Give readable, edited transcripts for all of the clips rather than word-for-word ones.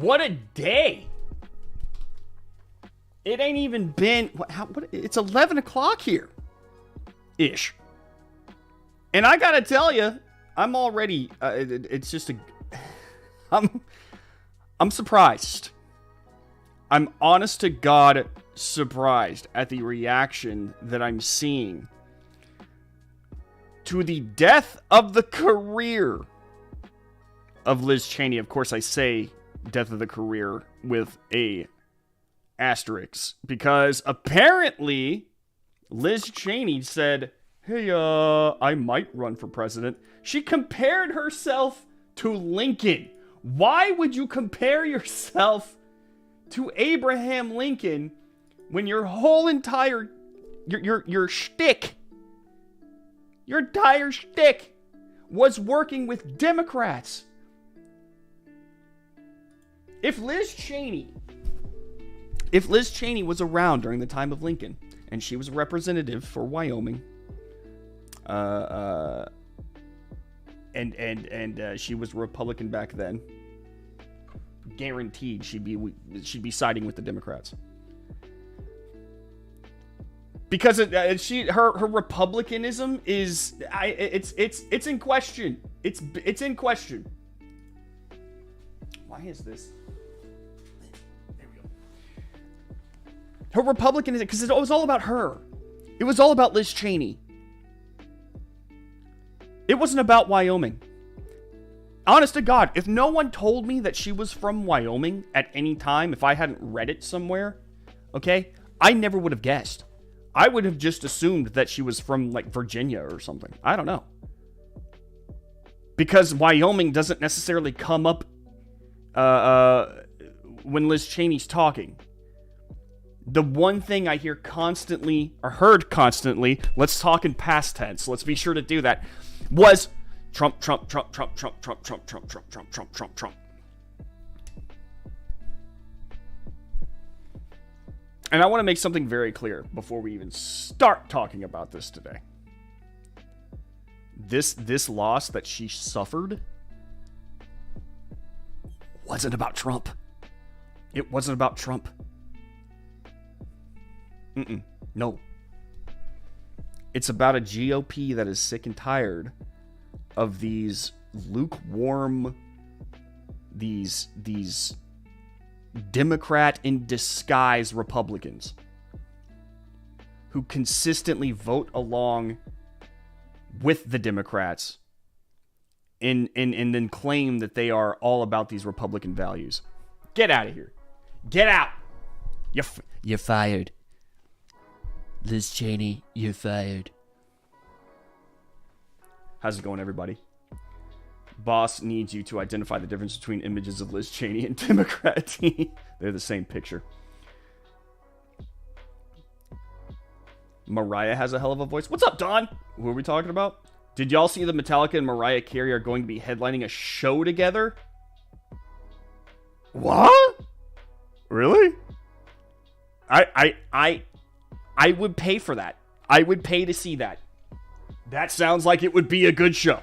What a day. It ain't even been, it's 11 o'clock here. Ish. And I gotta tell you, I'm already, it's just I'm surprised. I'm honest to God surprised at the reaction that I'm seeing to the death of the career of Liz Cheney. Of course, I say death of the career with a asterisk because apparently Liz Cheney said, hey, I might run for president. She compared herself to Lincoln. Why would you compare yourself to Abraham Lincoln when your whole entire, your shtick, your entire shtick was working with Democrats? If Liz Cheney was around during the time of Lincoln, and she was a representative for Wyoming, and she was Republican back then, guaranteed she'd be siding with the Democrats. Because her republicanism is it's in question. It's in question. Why is this? There we go. Her republicanism, because it was all about her. It was all about Liz Cheney. It wasn't about Wyoming. Honest to God, if no one told me that she was from Wyoming at any time, if I hadn't read it somewhere, okay, I never would have guessed. I would have just assumed that she was from, like, Virginia or something. I don't know. Because Wyoming doesn't necessarily come up when Liz Cheney's talking. The one thing I hear constantly, or heard constantly, let's talk in past tense, let's be sure to do that, was Trump, Trump, Trump, Trump, Trump, Trump, Trump, Trump, Trump, Trump, Trump, Trump, Trump. And I want to make something very clear before we even start talking about this today. This loss that she suffered wasn't about Trump. It wasn't about Trump. No. It's about a GOP that is sick and tired of these lukewarm, these Democrat in disguise Republicans who consistently vote along with the Democrats and then claim that they are all about these Republican values. Get out of here. Get out. You're fired. Liz Cheney, you're fired. How's it going, everybody? Boss needs you to identify the difference between images of Liz Cheney and Democrat team. They're the same picture. Mariah has a hell of a voice. What's up, Don? Who are we talking about? Did y'all see that Metallica and Mariah Carey are going to be headlining a show together? What? Really? I would pay for that. I would pay to see that. That sounds like it would be a good show.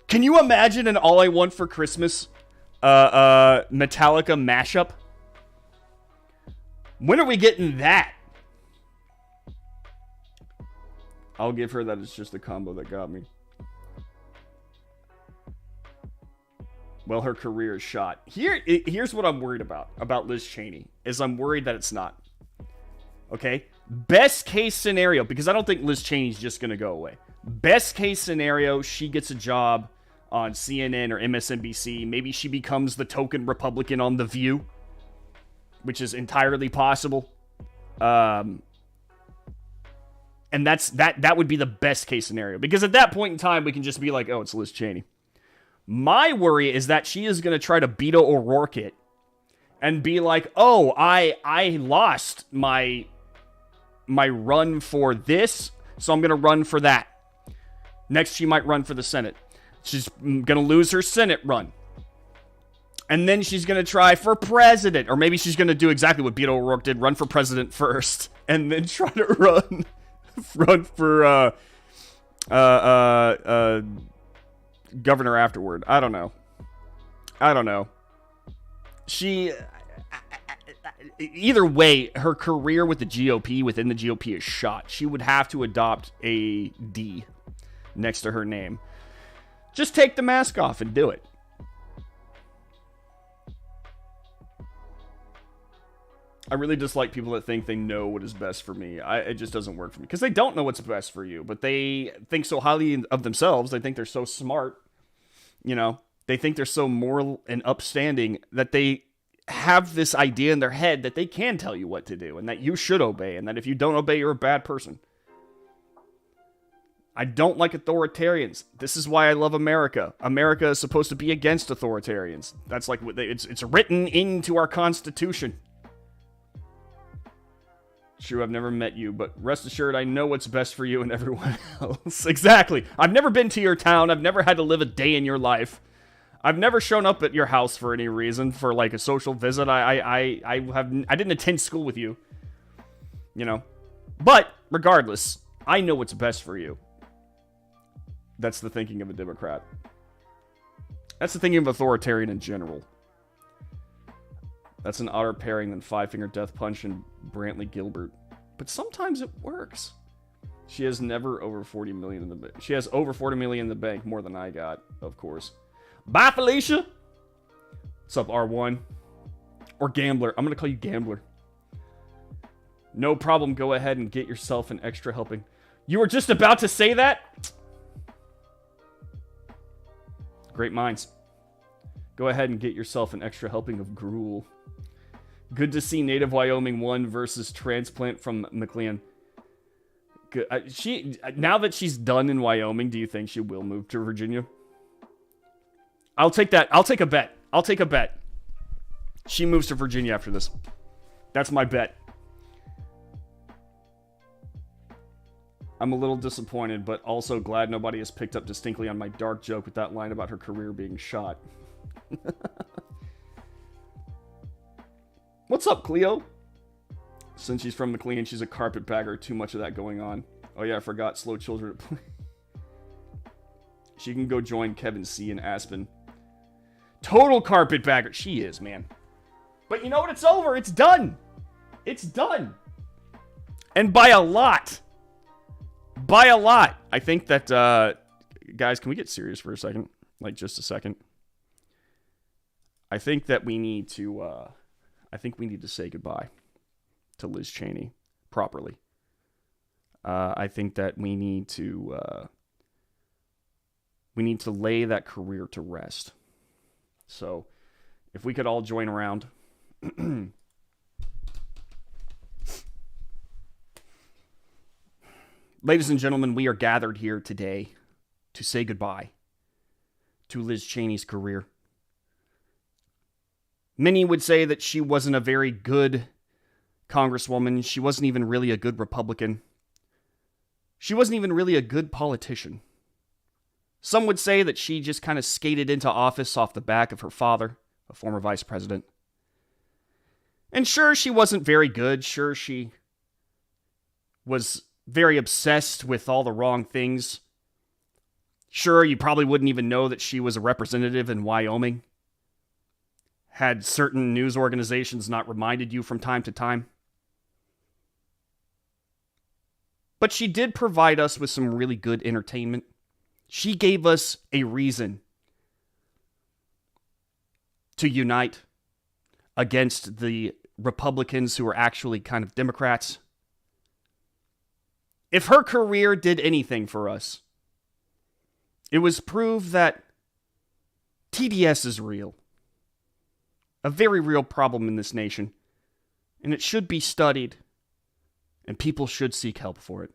Can you imagine an All I Want for Christmas Metallica mashup? When are we getting that? I'll give her that it's just the combo that got me. Well, her career is shot. Here's what I'm worried about Liz Cheney, is I'm worried that it's not. Okay? Best case scenario, because I don't think Liz Cheney's just going to go away. Best case scenario, she gets a job on CNN or MSNBC. Maybe she becomes the token Republican on The View, which is entirely possible. And that would be the best case scenario, because at that point in time, we can just be like, oh, it's Liz Cheney. My worry is that she is going to try to Beto O'Rourke it and be like, oh, I lost my run for this, so I'm going to run for that. Next, she might run for the Senate. She's going to lose her Senate run. And then she's going to try for president. Or maybe she's going to do exactly what Beto O'Rourke did, run for president first, and then try to run for governor afterward. I don't know. She, either way, her career with the GOP, within the GOP, is shot. She would have to adopt a D next to her name. Just take the mask off and do it. I really dislike people that think they know what is best for me. It just doesn't work for me. Because they don't know what's best for you. But they think so highly of themselves. They think they're so smart. You know, they think they're so moral and upstanding that they have this idea in their head that they can tell you what to do. And that you should obey. And that if you don't obey, you're a bad person. I don't like authoritarians. This is why I love America. America is supposed to be against authoritarians. That's like, it's written into our Constitution. True, I've never met you, but rest assured I know what's best for you and everyone else. Exactly. I've never been to your town. I've never had to live a day in your life. I've never shown up at your house for any reason, for like a social visit. I didn't attend school with you. You know. But, regardless, I know what's best for you. That's the thinking of a Democrat. That's the thinking of authoritarian in general. That's an odder pairing than Five Finger Death Punch and Brantley Gilbert. But sometimes it works. She has never over 40 million in the bank. She has over 40 million in the bank, more than I got, of course. Bye, Felicia! What's up, R1? Or Gambler. I'm going to call you Gambler. No problem. Go ahead and get yourself an extra helping. You were just about to say that? Great minds. Go ahead and get yourself an extra helping of gruel. Good to see Native Wyoming 1 versus Transplant from McLean. Good. Now that she's done in Wyoming, do you think she will move to Virginia? I'll take that. I'll take a bet. I'll take a bet. She moves to Virginia after this. That's my bet. I'm a little disappointed, but also glad nobody has picked up distinctly on my dark joke with that line about her career being shot. What's up, Cleo? Since she's from McLean, she's a carpetbagger. Too much of that going on. Oh yeah, I forgot. Slow children. She can go join Kevin C. in Aspen. Total carpetbagger. She is, man. But you know what? It's over. It's done. It's done. And by a lot. By a lot. I think that, guys, can we get serious for a second? Like, just a second. I think that we need to, say goodbye to Liz Cheney properly. I think that we need to lay that career to rest. So, if we could all join around. Ladies and gentlemen, we are gathered here today to say goodbye to Liz Cheney's career. Many would say that she wasn't a very good congresswoman. She wasn't even really a good Republican. She wasn't even really a good politician. Some would say that she just kind of skated into office off the back of her father, a former vice president. And sure, she wasn't very good. Sure, she was very obsessed with all the wrong things. Sure, you probably wouldn't even know that she was a representative in Wyoming. Had certain news organizations not reminded you from time to time. But she did provide us with some really good entertainment. She gave us a reason to unite against the Republicans who are actually kind of Democrats. If her career did anything for us, it was prove that TDS is real. A very real problem in this nation. And it should be studied. And people should seek help for it.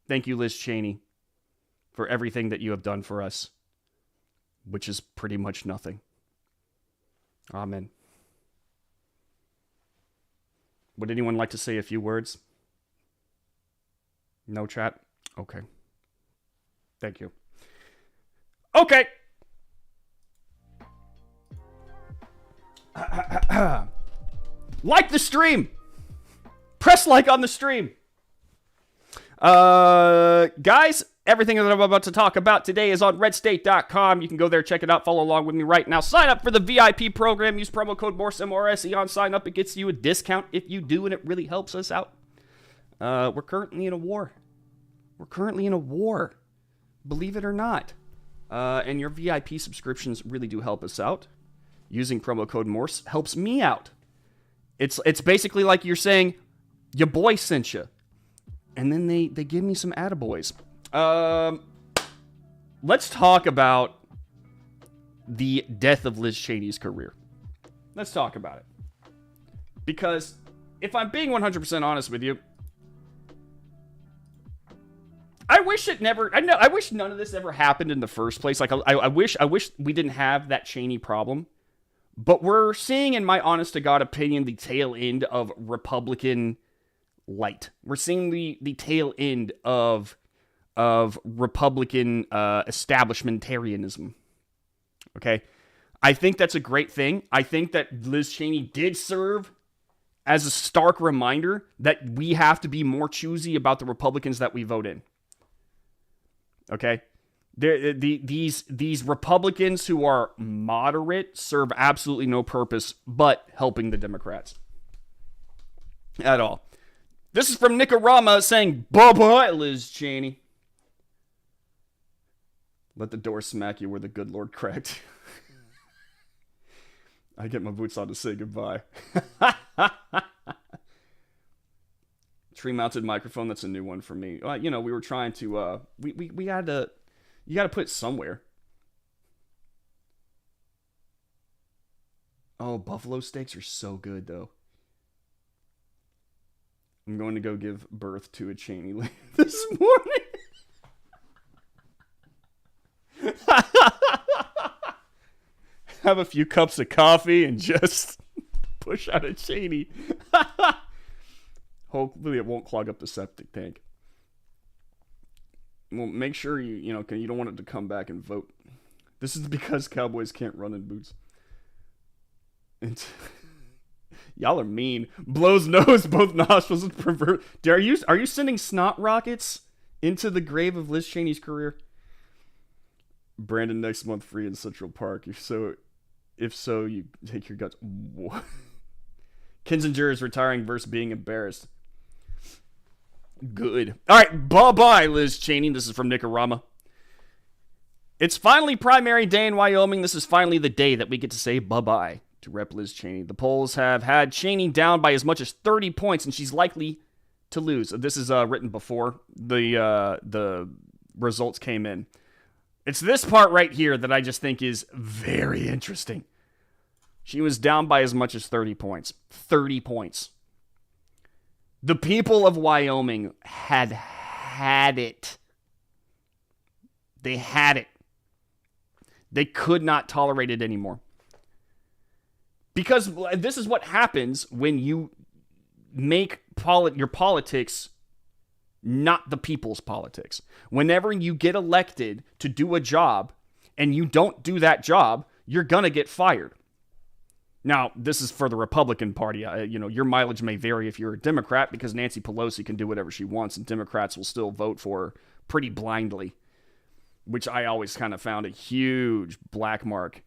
Thank you, Liz Cheney, for everything that you have done for us. Which is pretty much nothing. Amen. Would anyone like to say a few words? No chat? Okay. Thank you. Okay. Like the stream. Press like on the stream. Guys, everything that I'm about to talk about today is on redstate.com. You can go there, check it out, follow along with me right now. Sign up for the VIP program. Use promo code MORSE, MRSE on sign up. It gets you a discount if you do, and it really helps us out. We're currently in a war. Believe it or not. And your VIP subscriptions really do help us out. Using promo code MORSE helps me out. It's basically like you're saying, your boy sent you. And then they give me some attaboys. Let's talk about the death of Liz Cheney's career. Let's talk about it. Because if I'm being 100% honest with you, I wish none of this ever happened in the first place. Like, I wish we didn't have that Cheney problem. But we're seeing, in my honest to God opinion, the tail end of Republican light. We're seeing the tail end of Republican establishmentarianism. Okay? I think that's a great thing. I think that Liz Cheney did serve as a stark reminder that we have to be more choosy about the Republicans that we vote in. Okay? These Republicans who are moderate serve absolutely no purpose but helping the Democrats. At all. This is from Nicarama saying, bye-bye, Liz Cheney. Let the door smack you where the good Lord cracked. I get my boots on to say goodbye. Tree-mounted microphone, that's a new one for me. We were trying to, we had to, you got to put it somewhere. Oh, buffalo steaks are so good, though. I'm going to go give birth to a Cheney this morning. Have a few cups of coffee and just push out a Cheney. Hopefully it won't clog up the septic tank. Well, make sure you don't want it to come back and vote. This is because Cowboys can't run in boots. Y'all are mean. Blows nose, both nostrils. Pervert. Are you sending snot rockets into the grave of Liz Cheney's career? Brandon next month free in Central Park. If so, you take your guts. Kinzinger is retiring versus being embarrassed. Good. All right, bye-bye, Liz Cheney. This is from Nicarama. It's finally primary day in Wyoming. This is finally the day that we get to say bye-bye to Rep. Liz Cheney. The polls have had Cheney down by as much as 30 points, and she's likely to lose. This is written before the results came in. It's this part right here that I just think is very interesting. She was down by as much as 30 points. 30 points. The people of Wyoming had it. They had it. They could not tolerate it anymore. Because this is what happens when you make your politics not the people's politics. Whenever you get elected to do a job and you don't do that job, you're going to get fired. Now, this is for the Republican Party. Your mileage may vary if you're a Democrat because Nancy Pelosi can do whatever she wants and Democrats will still vote for her pretty blindly, which I always kind of found a huge black mark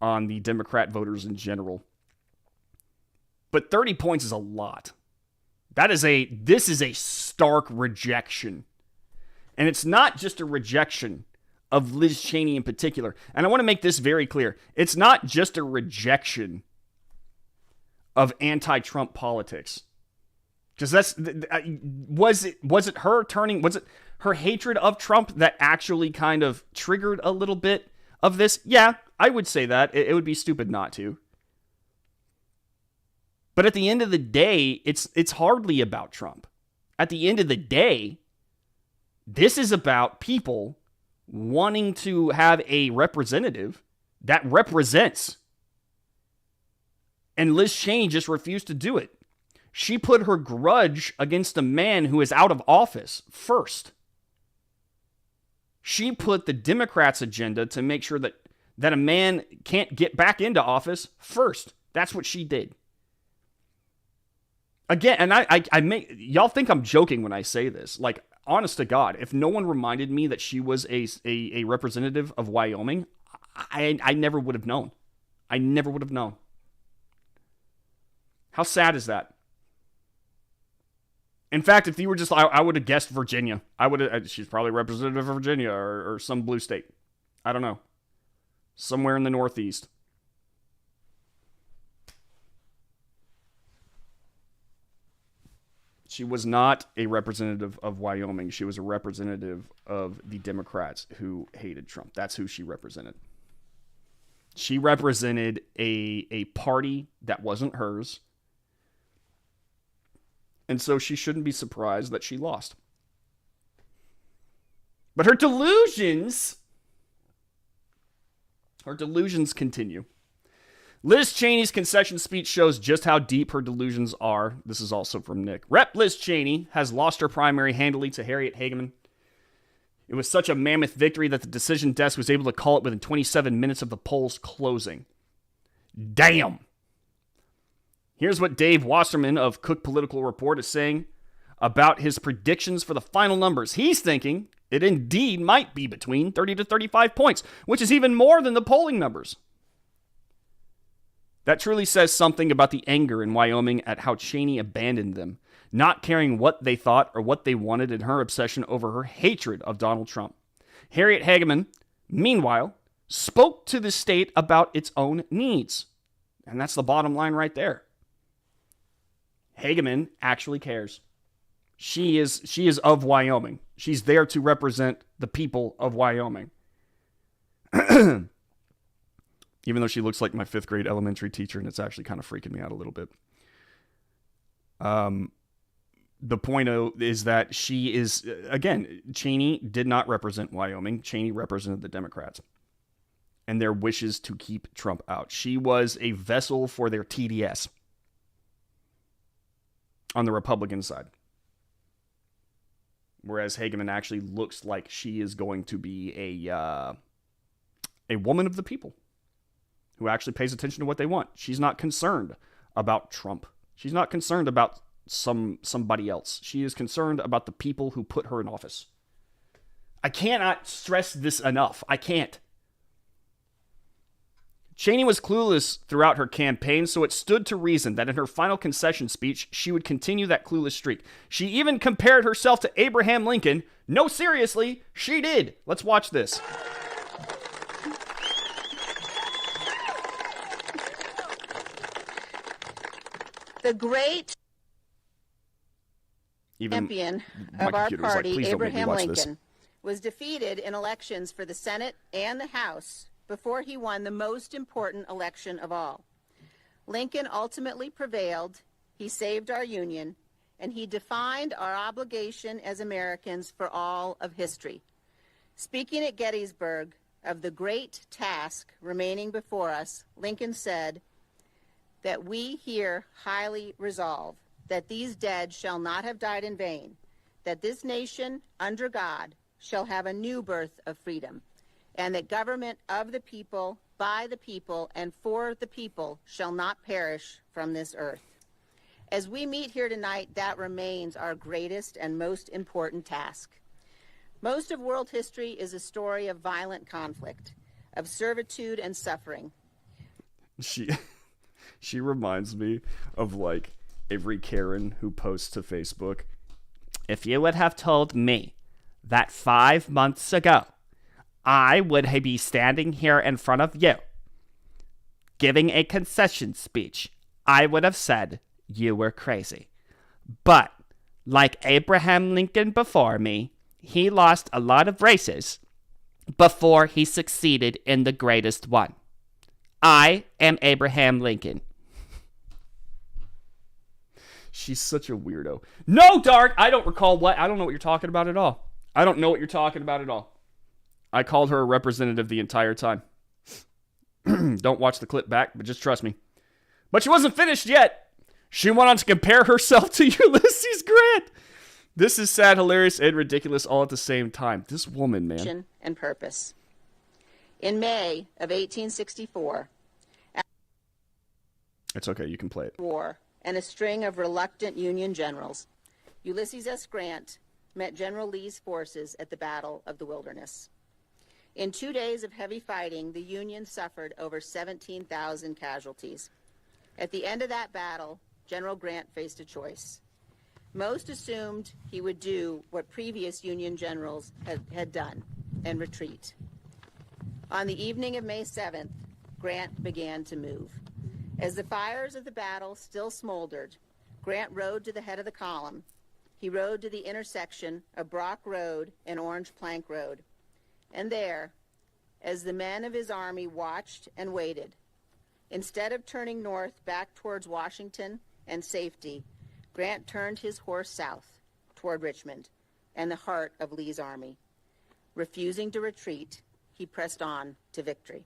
on the Democrat voters in general. But 30 points is a lot. This is a stark rejection. And it's not just a rejection of Liz Cheney in particular. And I want to make this very clear. It's not just a rejection of anti-Trump politics. Because was it her hatred of Trump that actually kind of triggered a little bit of this? Yeah, I would say that. It would be stupid not to. But at the end of the day, it's hardly about Trump. At the end of the day, this is about people wanting to have a representative that represents. And Liz Cheney just refused to do it. She put her grudge against a man who is out of office first. She put the Democrats' agenda to make sure that a man can't get back into office first. That's what she did. Again, and I make y'all think I'm joking when I say this. Like, honest to God, if no one reminded me that she was a representative of Wyoming, I never would have known. I never would have known. How sad is that? In fact, if you were just, I would have guessed Virginia. She's probably representative of Virginia or some blue state. I don't know. Somewhere in the Northeast. She was not a representative of Wyoming. She was a representative of the Democrats who hated Trump. That's who she represented. She represented a party that wasn't hers. And so she shouldn't be surprised that she lost. But her delusions continue. Liz Cheney's concession speech shows just how deep her delusions are. This is also from Nick. Rep. Liz Cheney has lost her primary handily to Harriet Hageman. It was such a mammoth victory that the decision desk was able to call it within 27 minutes of the polls closing. Damn. Here's what Dave Wasserman of Cook Political Report is saying about his predictions for the final numbers. He's thinking it indeed might be between 30 to 35 points, which is even more than the polling numbers. That truly says something about the anger in Wyoming at how Cheney abandoned them, not caring what they thought or what they wanted in her obsession over her hatred of Donald Trump. Harriet Hageman, meanwhile, spoke to the state about its own needs. And that's the bottom line right there. Hageman actually cares. She is of Wyoming. She's there to represent the people of Wyoming. Even though she looks like my 5th grade elementary teacher, and it's actually kind of freaking me out a little bit. The point is that she is, again, Cheney did not represent Wyoming. Cheney represented the Democrats and their wishes to keep Trump out. She was a vessel for their TDS on the Republican side. Whereas Hageman actually looks like she is going to be a woman of the people who actually pays attention to what they want. She's not concerned about Trump. She's not concerned about somebody else. She is concerned about the people who put her in office. I cannot stress this enough. I can't. Cheney was clueless throughout her campaign, so it stood to reason that in her final concession speech, she would continue that clueless streak. She even compared herself to Abraham Lincoln. No, seriously, she did. Let's watch this. The great champion of our party, Abraham Lincoln, was defeated in elections for the Senate and the House before he won the most important election of all. Lincoln ultimately prevailed, he saved our Union, and he defined our obligation as Americans for all of history. Speaking at Gettysburg of the great task remaining before us, Lincoln said that we here highly resolve that these dead shall not have died in vain, that this nation, under God, shall have a new birth of freedom, and that government of the people, by the people, and for the people shall not perish from this earth. As we meet here tonight, that remains our greatest and most important task. Most of world history is a story of violent conflict, of servitude and suffering. She reminds me of like every Karen who posts to Facebook. If you would have told me that 5 months ago, I would be standing here in front of you, giving a concession speech, I would have said you were crazy. But, like Abraham Lincoln before me, he lost a lot of races before he succeeded in the greatest one. I am Abraham Lincoln. She's such a weirdo. No, Dark! I don't recall what. I don't know what you're talking about at all. I don't know what you're talking about at all. I called her a representative the entire time. Don't watch the clip back, but just trust me. But she wasn't finished yet. She went on to compare herself to Ulysses Grant. This is sad, hilarious, and ridiculous all at the same time. This woman, man. And purpose. In May of 1864, it's okay, you can play it. War and a string of reluctant Union generals, Ulysses S. Grant met General Lee's forces at the Battle of the Wilderness. In 2 days of heavy fighting, the Union suffered over 17,000 casualties. At the end of that battle, General Grant faced a choice. Most assumed he would do what previous Union generals had done and retreat. On the evening of May 7th, Grant began to move. As the fires of the battle still smoldered, Grant rode to the head of the column. He rode to the intersection of Brock Road and Orange Plank Road. And there, as the men of his army watched and waited, instead of turning north back towards Washington and safety, Grant turned his horse south toward Richmond and the heart of Lee's army. Refusing to retreat, he pressed on to victory.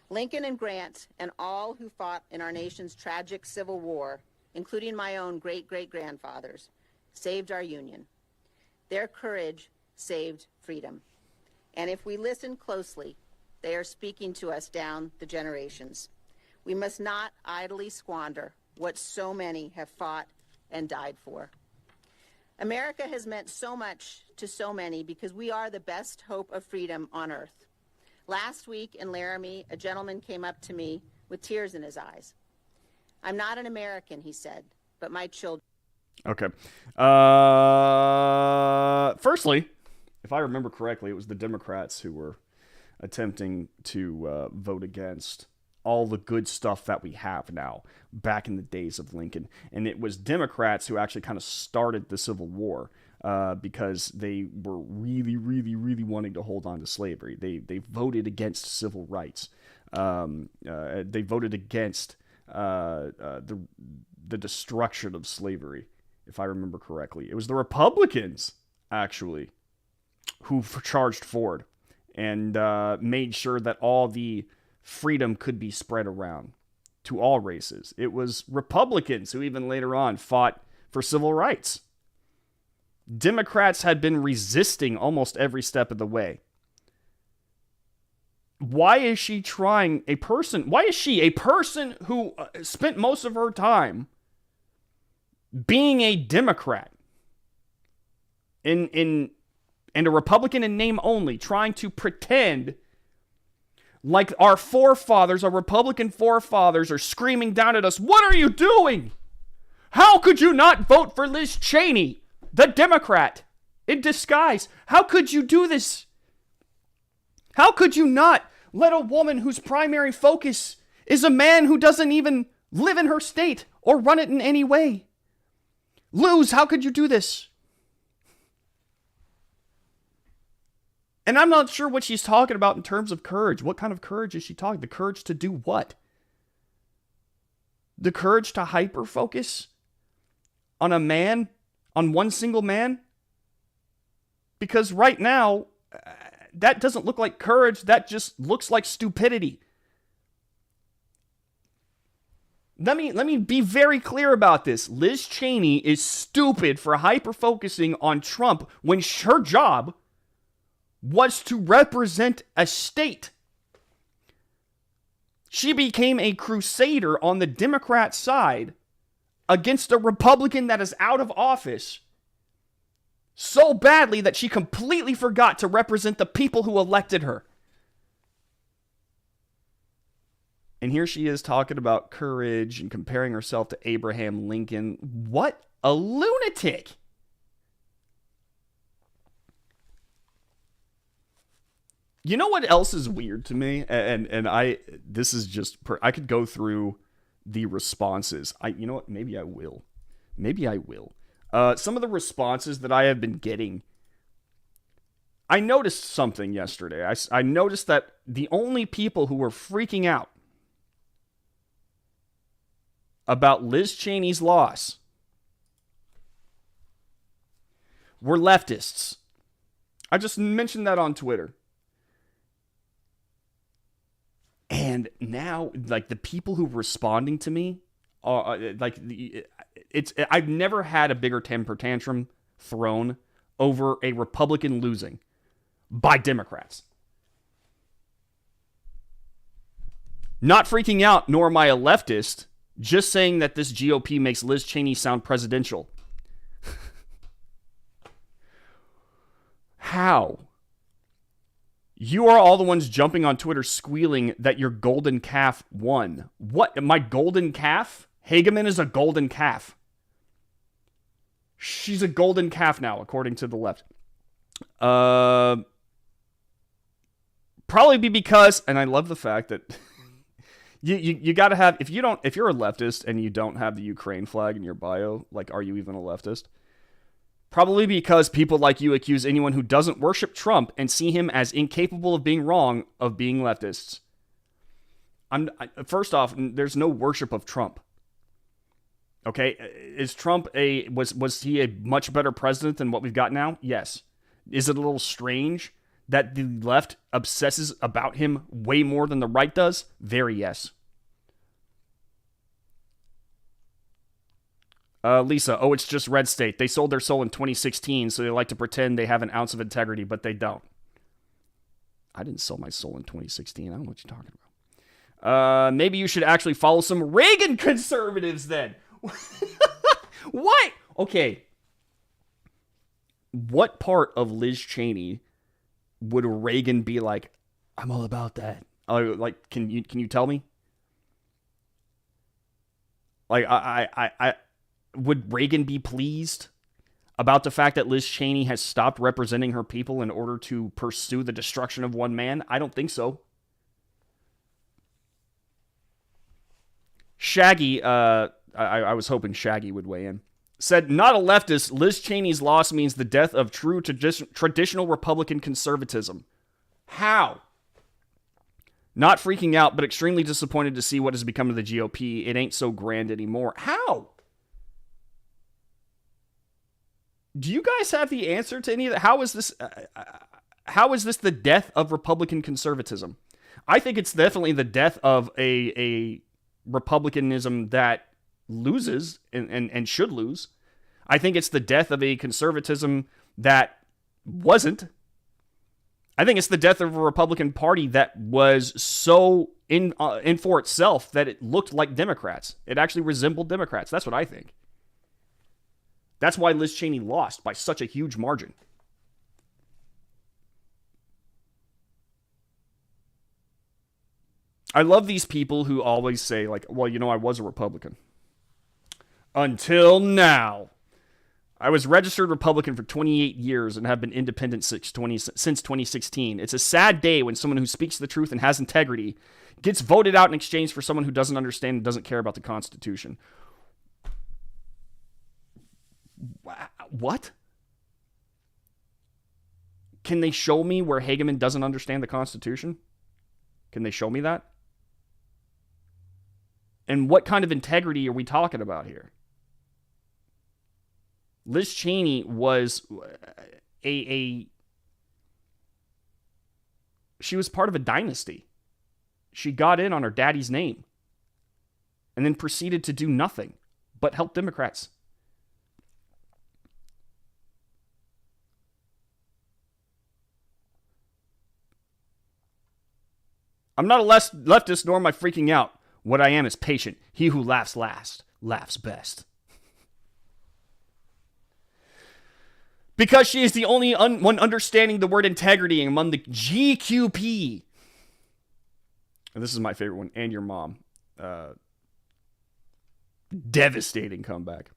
Lincoln and Grant and all who fought in our nation's tragic Civil War, including my own great-great-grandfathers, saved our Union. Their courage saved freedom. And if we listen closely, they are speaking to us down the generations. We must not idly squander what so many have fought and died for. America has meant so much to so many because we are the best hope of freedom on earth. Last week in Laramie, a gentleman came up to me with tears in his eyes. I'm not an American, he said, but my children. Okay. Firstly, if I remember correctly, it was the Democrats who were attempting to vote against all the good stuff that we have now, back in the days of Lincoln. And it was Democrats who actually kind of started the Civil War because they were really, really, really wanting to hold on to slavery. They voted against civil rights. They voted against the destruction of slavery, if I remember correctly. It was the Republicans, actually, who charged forward and made sure that all the freedom could be spread around to all races. It was Republicans who even later on fought for civil rights. Democrats had been resisting almost every step of the way. Why is she a person who spent most of her time being a Democrat and a Republican in name only, trying to pretend like our Republican forefathers are screaming down at us, "What are you doing? How could you not vote for Liz Cheney, the Democrat, in disguise? How could you do this? How could you not let a woman whose primary focus is a man who doesn't even live in her state or run it in any way lose? How could you do this?" And I'm not sure what she's talking about in terms of courage. What kind of courage is she talking? The courage to do what? The courage to hyper-focus on a man, on one single man? Because right now, that doesn't look like courage. That just looks like stupidity. Let me be very clear about this. Liz Cheney is stupid for hyper-focusing on Trump when her job was to represent a state. She became a crusader on the Democrat side against a Republican that is out of office so badly that she completely forgot to represent the people who elected her. And here she is talking about courage and comparing herself to Abraham Lincoln. What a lunatic! You know what else is weird to me? And I could go through the responses. You know what? Maybe I will. Some of the responses that I have been getting. I noticed something yesterday. I noticed that the only people who were freaking out about Liz Cheney's loss were leftists. I just mentioned that on Twitter. And now, like, the people who are responding to me are like, I've never had a bigger temper tantrum thrown over a Republican losing by Democrats. Not freaking out, nor am I a leftist, just saying that this GOP makes Liz Cheney sound presidential. How? You are all the ones jumping on Twitter squealing that your golden calf won. What? My golden calf? Hageman is a golden calf. She's a golden calf now, according to the left. Probably be because, and I love the fact that you got to have, if you're a leftist and you don't have the Ukraine flag in your bio, like, are you even a leftist? Probably because people like you accuse anyone who doesn't worship Trump and see him as incapable of being wrong of being leftists. First off, there's no worship of Trump. Okay, is Trump was he a much better president than what we've got now? Yes. Is it a little strange that the left obsesses about him way more than the right does? Very yes. Lisa, it's just red state. They sold their soul in 2016, so they like to pretend they have an ounce of integrity, but they don't. I didn't sell my soul in 2016. I don't know what you're talking about. Maybe you should actually follow some Reagan conservatives then. What? Okay. What part of Liz Cheney would Reagan be like, I'm all about that? Like, can you tell me? Like, I would Reagan be pleased about the fact that Liz Cheney has stopped representing her people in order to pursue the destruction of one man? I don't think so. Shaggy, I was hoping Shaggy would weigh in. Said, not a leftist, Liz Cheney's loss means the death of true traditional Republican conservatism. How? Not freaking out, but extremely disappointed to see what has become of the GOP. It ain't so grand anymore. How? Do you guys have the answer to any of that? How is this the death of Republican conservatism? I think it's definitely the death of a Republicanism that loses and should lose. I think it's the death of a conservatism that wasn't. I think it's the death of a Republican Party that was so in for itself that it looked like Democrats. It actually resembled Democrats. That's what I think. That's why Liz Cheney lost by such a huge margin. I love these people who always say, like, well, I was a Republican. Until now. I was registered Republican for 28 years and have been independent since 2016. It's a sad day when someone who speaks the truth and has integrity gets voted out in exchange for someone who doesn't understand and doesn't care about the Constitution. What? Can they show me where Hageman doesn't understand the Constitution? Can they show me that? And what kind of integrity are we talking about here? Liz Cheney was she was part of a dynasty. She got in on her daddy's name and then proceeded to do nothing but help Democrats. I'm not a leftist, nor am I freaking out. What I am is patient. He who laughs last, laughs best. Because she is the only one understanding the word integrity among the GQP. And this is my favorite one. And your mom. Devastating comeback.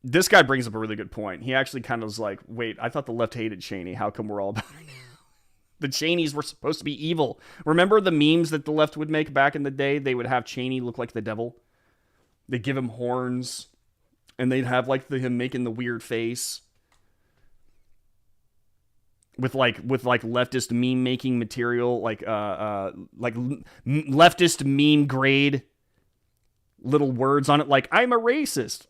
This guy brings up a really good point. He actually kind of was like, wait, I thought the left hated Cheney. How come we're all about her now? The Cheneys were supposed to be evil. Remember the memes that the left would make back in the day? They would have Cheney look like the devil. They'd give him horns. And they'd have like him making the weird face. With leftist meme making material. Like leftist meme grade. Little words on it like, I'm a racist.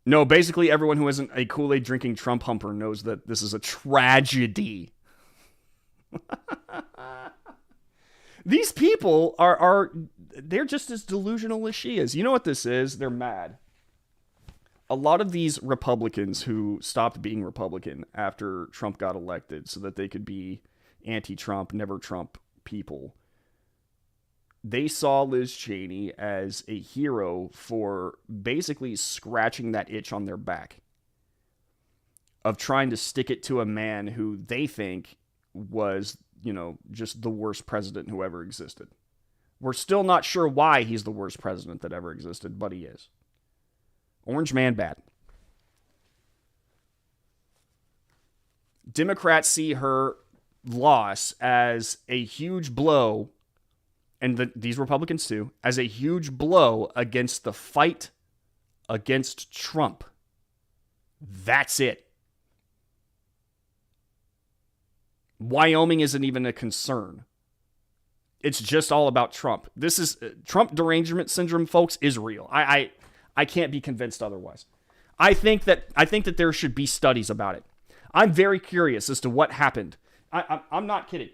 No, basically everyone who isn't a Kool-Aid drinking Trump humper knows that this is a tragedy. These people they're just as delusional as she is. You know what this is? They're mad. A lot of these Republicans who stopped being Republican after Trump got elected so that they could be anti-Trump, never Trump people, they saw Liz Cheney as a hero for basically scratching that itch on their back of trying to stick it to a man who they think was, just the worst president who ever existed. We're still not sure why he's the worst president that ever existed, but he is. Orange man bad. Democrats see her loss as a huge blow, and these Republicans too, as a huge blow against the fight against Trump. That's it. Wyoming isn't even a concern. It's just all about Trump. This is Trump derangement syndrome, folks, is real. I can't be convinced otherwise. I think that there should be studies about it. I'm very curious as to what happened. I'm not kidding.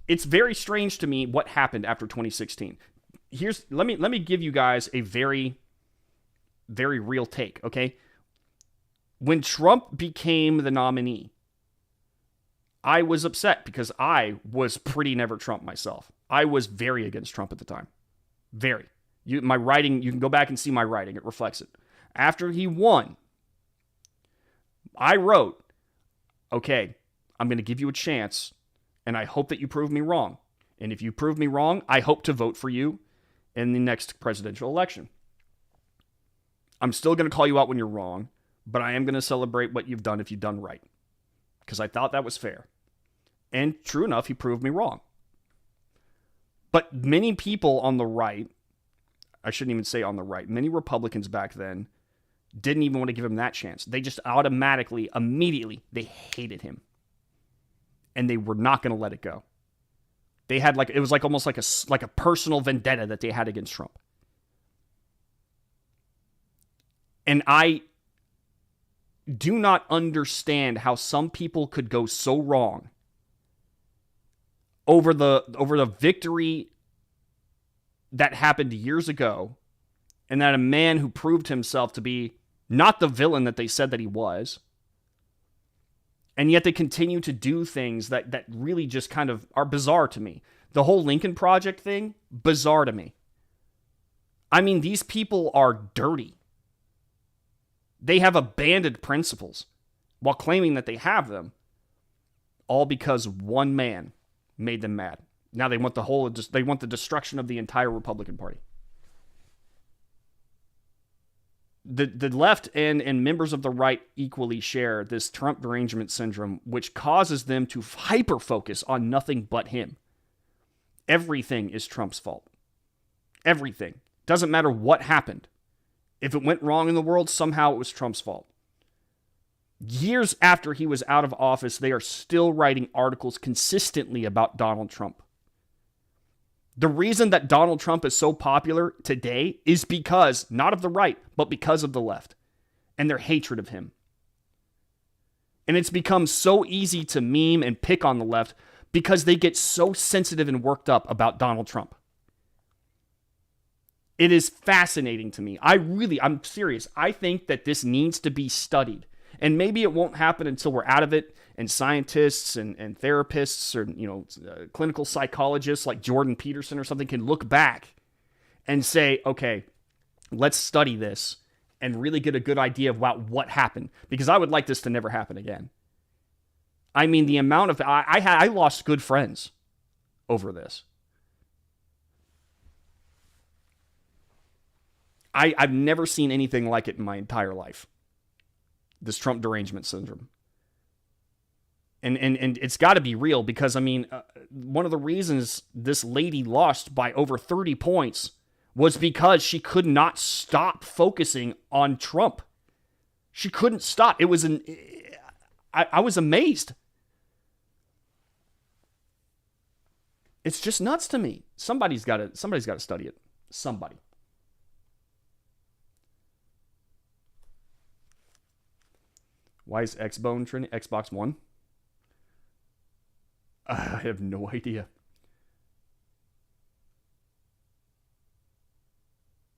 It's very strange to me what happened after 2016. Let me give you guys a very, very real take, okay? When Trump became the nominee, I was upset because I was pretty never Trump myself. I was very against Trump at the time. Very. My writing, you can go back and see my writing. It reflects it. After he won, I wrote, okay, I'm going to give you a chance, and I hope that you prove me wrong. And if you prove me wrong, I hope to vote for you in the next presidential election. I'm still going to call you out when you're wrong, but I am going to celebrate what you've done if you've done right. Because I thought that was fair. And true enough, he proved me wrong. But many people on the right, I shouldn't even say on the right, many Republicans back then didn't even want to give him that chance. They just immediately, they hated him. And they were not going to let it go. They had it was almost like a personal vendetta that they had against Trump. And I do not understand how some people could go so wrong over the victory that happened years ago, and that a man who proved himself to be not the villain that they said that he was, and yet they continue to do things that really just kind of are bizarre to me. The whole Lincoln Project thing, bizarre to me. I mean, these people are dirty. They have abandoned principles while claiming that they have them, all because one man made them mad. Now they want the destruction of the entire Republican Party. The left and members of the right equally share this Trump derangement syndrome, which causes them to hyper-focus on nothing but him. Everything is Trump's fault. Everything. Doesn't matter what happened. If it went wrong in the world, somehow it was Trump's fault. Years after he was out of office, they are still writing articles consistently about Donald Trump. The reason that Donald Trump is so popular today is because, not of the right, but because of the left and their hatred of him. And it's become so easy to meme and pick on the left because they get so sensitive and worked up about Donald Trump. It is fascinating to me. I'm serious. I think that this needs to be studied. And maybe it won't happen until we're out of it, and scientists and therapists or clinical psychologists like Jordan Peterson or something can look back and say, okay, let's study this and really get a good idea about what happened. Because I would like this to never happen again. I mean, the amount of... I lost good friends over this. I've never seen anything like it in my entire life. This Trump derangement syndrome. And it's got to be real because, I mean, one of the reasons this lady lost by over 30 points was because she could not stop focusing on Trump. She couldn't stop. It was I was amazed. It's just nuts to me. Somebody's got to study it. Somebody. Why is Xbone trending? Xbox One? I have no idea.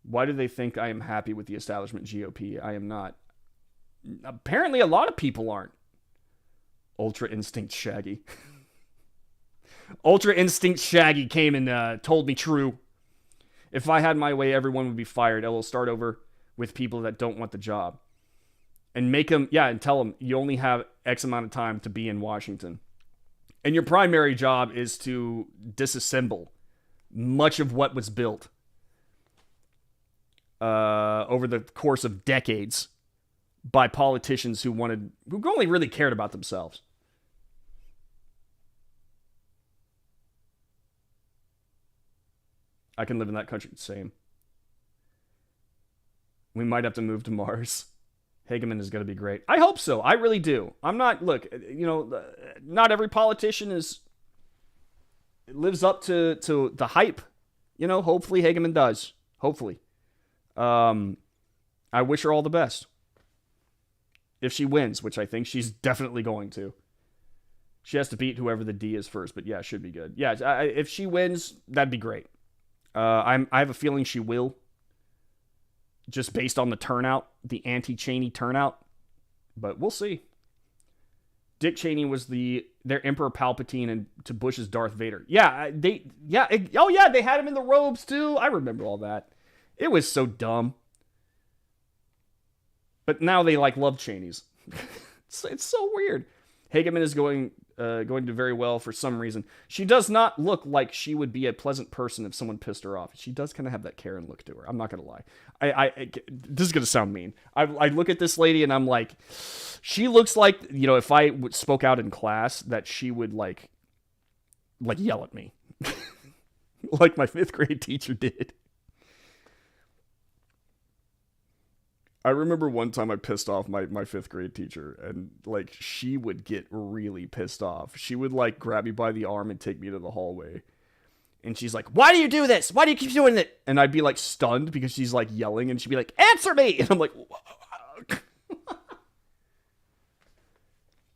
Why do they think I am happy with the establishment GOP? I am not. Apparently a lot of people aren't. Ultra Instinct Shaggy. Ultra Instinct Shaggy came and told me true. If I had my way, everyone would be fired. I will start over with people that don't want the job. And make them, and tell them you only have X amount of time to be in Washington. And your primary job is to disassemble much of what was built over the course of decades by politicians who only really cared about themselves. I can live in that country. Same. We might have to move to Mars. Hageman is going to be great. I hope so. I really do. I'm not, look, not every politician lives up to the hype. Hopefully Hageman does. Hopefully. I wish her all the best. If she wins, which I think she's definitely going to. She has to beat whoever the D is first, but yeah, should be good. Yeah, if she wins, that'd be great. I have a feeling she will. Just based on the turnout, the anti-Cheney turnout. But we'll see. Dick Cheney was their Emperor Palpatine and to Bush's Darth Vader. Yeah, they had him in the robes too. I remember all that. It was so dumb. But now they love Cheneys. It's so weird. Hageman is going to do very well for some reason. She does not look like she would be a pleasant person if someone pissed her off. She does kind of have that Karen look to her. I'm not going to lie. This is going to sound mean. I look at this lady and I'm like, she looks like, if I spoke out in class, that she would like yell at me. Like my 5th grade teacher did. I remember one time I pissed off my 5th grade teacher, and she would get really pissed off. She would grab me by the arm and take me to the hallway. And she's like, "Why do you do this? Why do you keep doing it?" And I'd be stunned because she's yelling, and she'd be like, "Answer me!" And I'm like,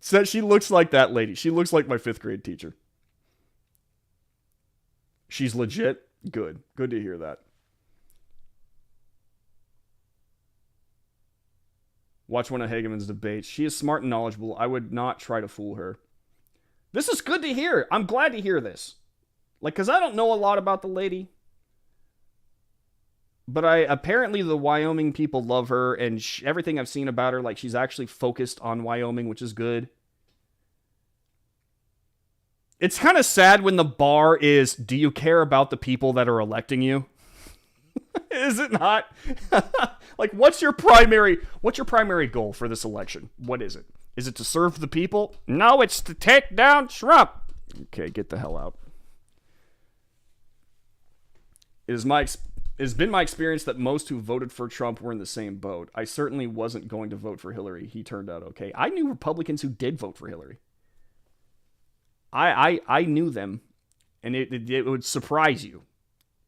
so she looks like that lady. She looks like my 5th grade teacher. She's legit. Good to hear that. Watch one of Hageman's debates. She is smart and knowledgeable. I would not try to fool her. This is good to hear. I'm glad to hear this. Because I don't know a lot about the lady. But apparently the Wyoming people love her, and everything I've seen about her, she's actually focused on Wyoming, which is good. It's kind of sad when the bar is, do you care about the people that are electing you? Is it not? What's your primary goal for this election? What is it? Is it to serve the people? No, it's to take down Trump. Okay, get the hell out. It has been my experience that most who voted for Trump were in the same boat. I certainly wasn't going to vote for Hillary. He turned out okay. I knew Republicans who did vote for Hillary. I knew them, and it would surprise you.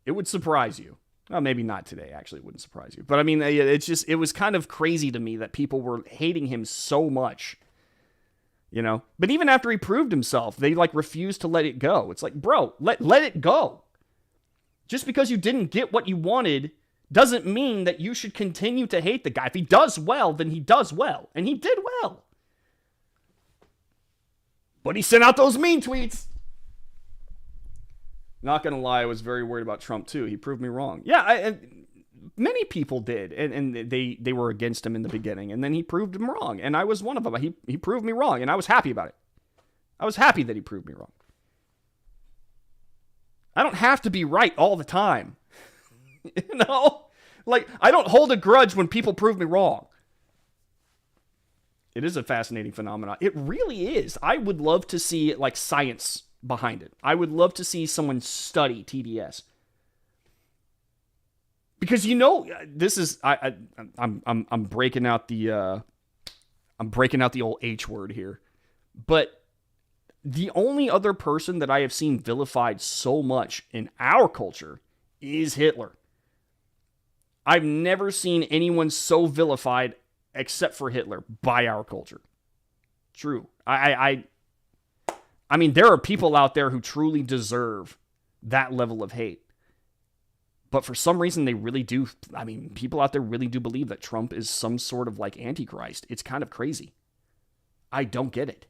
It would surprise you. Well, maybe not today, actually. It wouldn't surprise you. But I mean, it was kind of crazy to me that people were hating him so much. But even after he proved himself, they refused to let it go. It's bro, let it go. Just because you didn't get what you wanted doesn't mean that you should continue to hate the guy. If he does well, then he does well. And he did well. But he sent out those mean tweets. Not gonna lie, I was very worried about Trump too. He proved me wrong. Yeah, many people did, and they were against him in the beginning, and then he proved them wrong, and I was one of them. He proved me wrong, and I was happy about it. I was happy that he proved me wrong. I don't have to be right all the time. I don't hold a grudge when people prove me wrong. It is a fascinating phenomenon. It really is. I would love to see science behind it. I would love to see someone study TDS. Because this is I'm breaking out the old H word here. But the only other person that I have seen vilified so much in our culture is Hitler. I've never seen anyone so vilified except for Hitler by our culture. True. I mean, there are people out there who truly deserve that level of hate. But for some reason, they really do. I mean, people out there really do believe that Trump is some sort of Antichrist. It's kind of crazy. I don't get it.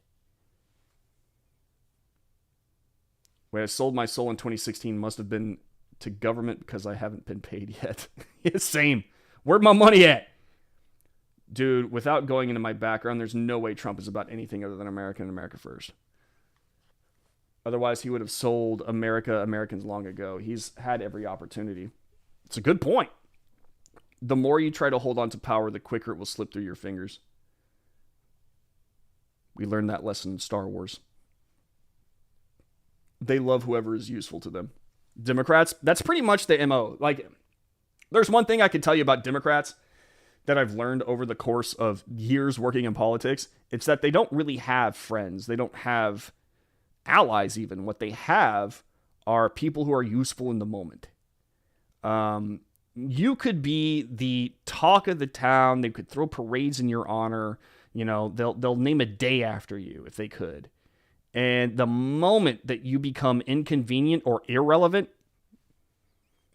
When I sold my soul in 2016 must have been to government because I haven't been paid yet. Same. Where'd my money at? Dude, without going into my background, there's no way Trump is about anything other than America and America first. Otherwise, he would have sold Americans long ago. He's had every opportunity. It's a good point. The more you try to hold on to power, the quicker it will slip through your fingers. We learned that lesson in Star Wars. They love whoever is useful to them. Democrats, that's pretty much the MO. Like, there's one thing I can tell you about Democrats that I've learned over the course of years working in politics. It's that they don't really have friends. They don't have allies even. What they have are people who are useful in the moment. You could be the talk of the town. They could throw parades in your honor. You know, they'll name a day after you if they could. And the moment that you become inconvenient or irrelevant,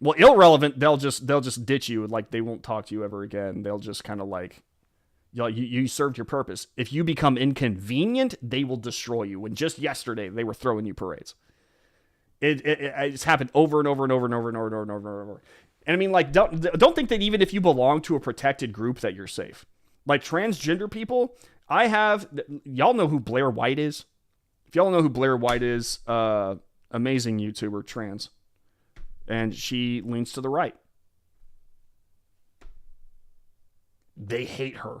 well, irrelevant, they'll just ditch you. Like, they won't talk to you ever again. They'll just kind of like, you served your purpose. If you become inconvenient, they will destroy you. When just yesterday they were throwing you parades. It's happened over and over and over and over and over and over and over and over. And I mean, like, don't think that even if you belong to a protected group that you're safe. Like, transgender people, y'all know who Blair White is? If y'all know who Blair White is, amazing YouTuber, trans. And she leans to the right. They hate her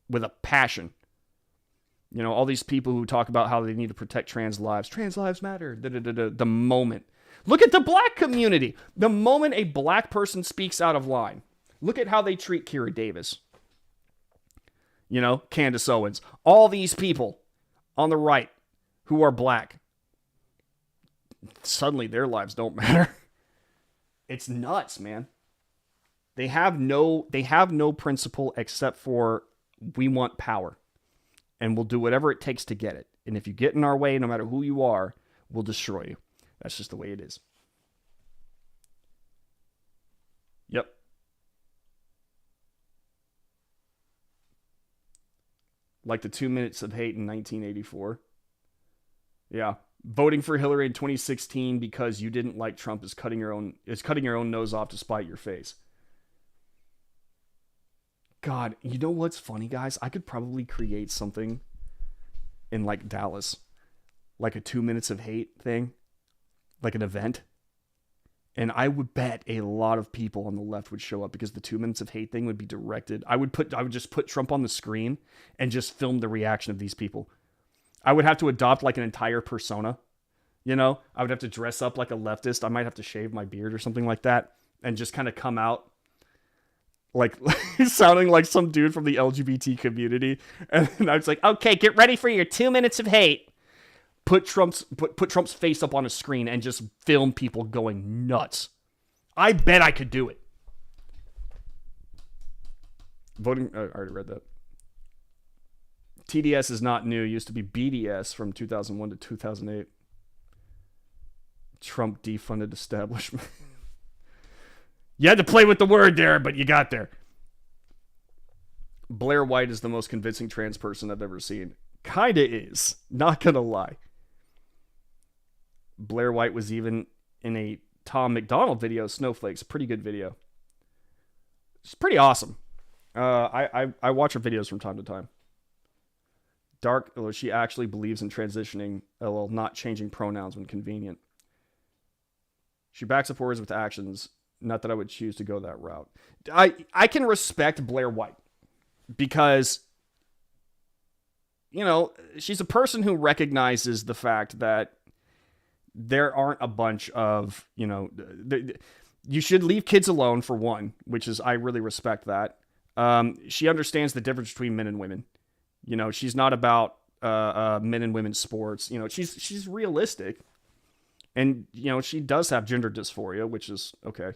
with a passion. You know, all these people who talk about how they need to protect trans lives. Trans lives matter. The moment. Look at the black community. The moment a black person speaks out of line. Look at how they treat Kira Davis. You know, Candace Owens. All these people on the right who are black. Suddenly their lives don't matter. It's nuts, man. They have no principle except for we want power. And we'll do whatever it takes to get it. And if you get in our way, no matter who you are, we'll destroy you. That's just the way it is. Yep. Like the 2 minutes of hate in 1984. Yeah. Voting for Hillary in 2016 because you didn't like Trump is cutting your own nose off to spite your face. God, you know what's funny, guys? I could probably create something in like Dallas. Like a 2 minutes of hate thing. Like an event. And I would bet a lot of people on the left would show up because the 2 minutes of hate thing would be directed. I would just put Trump on the screen and just film the reaction of these people. I would have to adopt like an entire persona. You know, I would have to dress up like a leftist. I might have to shave my beard or something like that and just kind of come out like sounding like some dude from the LGBT community. And I was like, okay, get ready for your 2 minutes of hate. Put Trump's face up on a screen and just film people going nuts. I bet I could do it. Voting, I already read that. TDS is not new. It used to be BDS from 2001 to 2008. Trump defunded establishment. You had to play with the word there, but you got there. Blair White is the most convincing trans person I've ever seen. Kinda is. Not gonna lie. Blair White was even in a Tom McDonald video, Snowflakes. Pretty good video. It's pretty awesome. I watch her videos from time to time. Dark, she actually believes in transitioning, not changing pronouns when convenient. She backs up words with actions. Not that I would choose to go that route. I can respect Blair White because, you know, she's a person who recognizes the fact that there aren't a bunch of, you know, you should leave kids alone for one, which is, I really respect that. She understands the difference between men and women. You know, she's not about men and women's sports. You know, she's realistic. And, you know, she does have gender dysphoria, which is okay.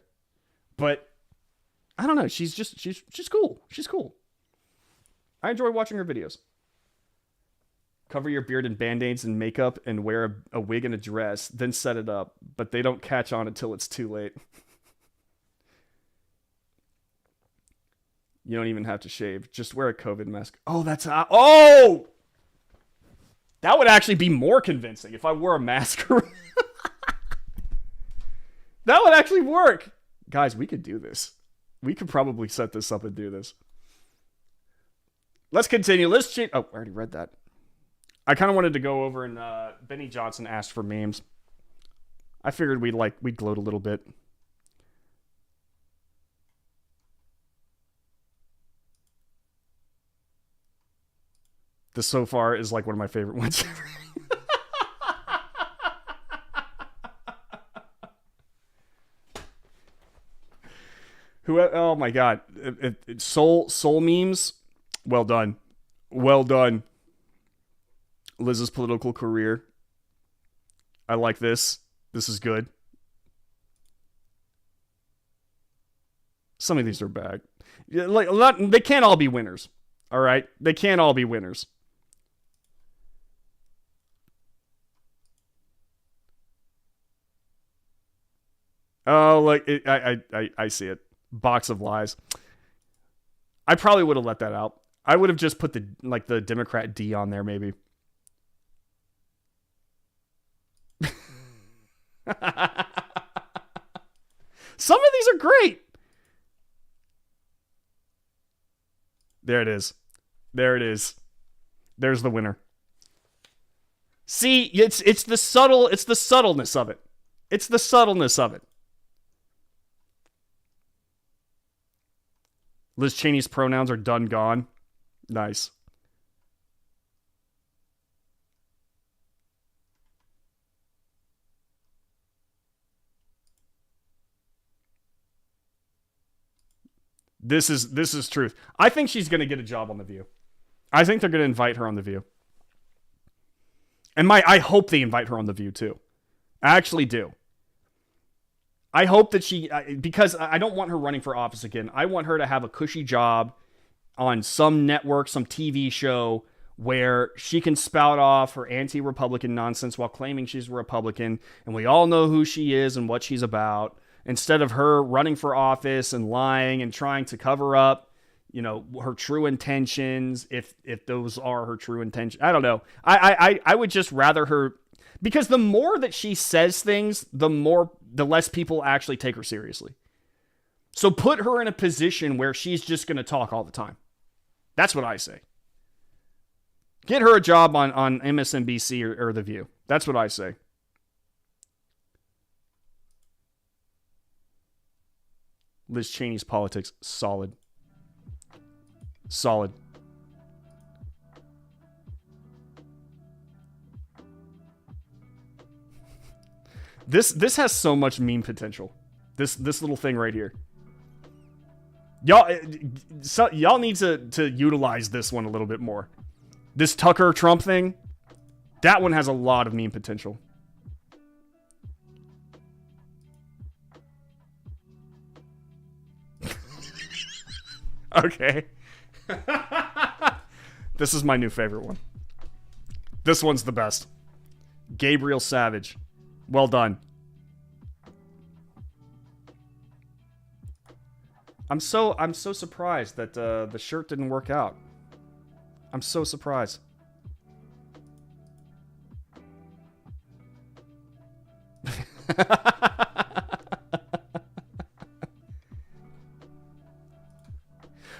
But I don't know. She's cool. She's cool. I enjoy watching her videos. Cover your beard in band-aids and makeup and wear a wig and a dress, then set it up. But they don't catch on until it's too late. You don't even have to shave. Just wear a COVID mask. Oh, that's... Oh! That would actually be more convincing if I wore a mask. That would actually work. Guys, we could do this. We could probably set this up and do this. Let's continue. Let's change. Oh, I already read that. I kind of wanted to go over and Benny Johnson asked for memes. I figured we'd gloat a little bit. This so far is like one of my favorite ones. Oh my god. Soul memes. Well done. Well done. Liz's political career. I like this. This is good. Some of these are bad. They can't all be winners. All right? They can't all be winners. Oh, I see it. Box of lies. I probably would have let that out. I would have just put the Democrat D on there, maybe. Some of these are great. There it is. There it is. There's the winner. See, it's the subtleness of it. It's the subtleness of it. Liz Cheney's pronouns are done gone. Nice. This is truth. I think she's going to get a job on The View. I think they're going to invite her on The View. And I hope they invite her on The View too. I actually do. I hope that because I don't want her running for office again. I want her to have a cushy job on some network, some TV show where she can spout off her anti-Republican nonsense while claiming she's a Republican, and we all know who she is and what she's about, instead of her running for office and lying and trying to cover up, her true intentions, if those are her true intentions. I don't know. I would just rather her, because the more that she says things, the less people actually take her seriously. So put her in a position where she's just going to talk all the time. That's what I say. Get her a job on MSNBC or The View. That's what I say. Liz Cheney's politics, solid. Solid. This has so much meme potential. This little thing right here. Y'all need to utilize this one a little bit more. This Tucker Trump thing, that one has a lot of meme potential. Okay. This is my new favorite one. This one's the best. Gabriel Savage. Well done. I'm so surprised that the shirt didn't work out. I'm so surprised.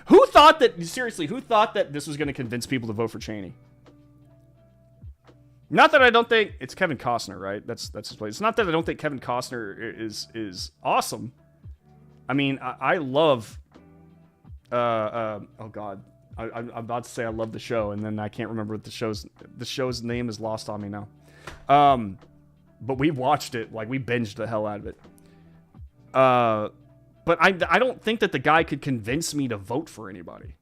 Who thought that this was going to convince people to vote for Cheney? Not that I don't think it's Kevin Costner, right? That's his place. It's not that I don't think Kevin Costner is awesome. I mean, I love. Oh God, I'm about to say I love the show, and then I can't remember what the show's name is lost on me now. But we watched it, like we binged the hell out of it. But I don't think that the guy could convince me to vote for anybody.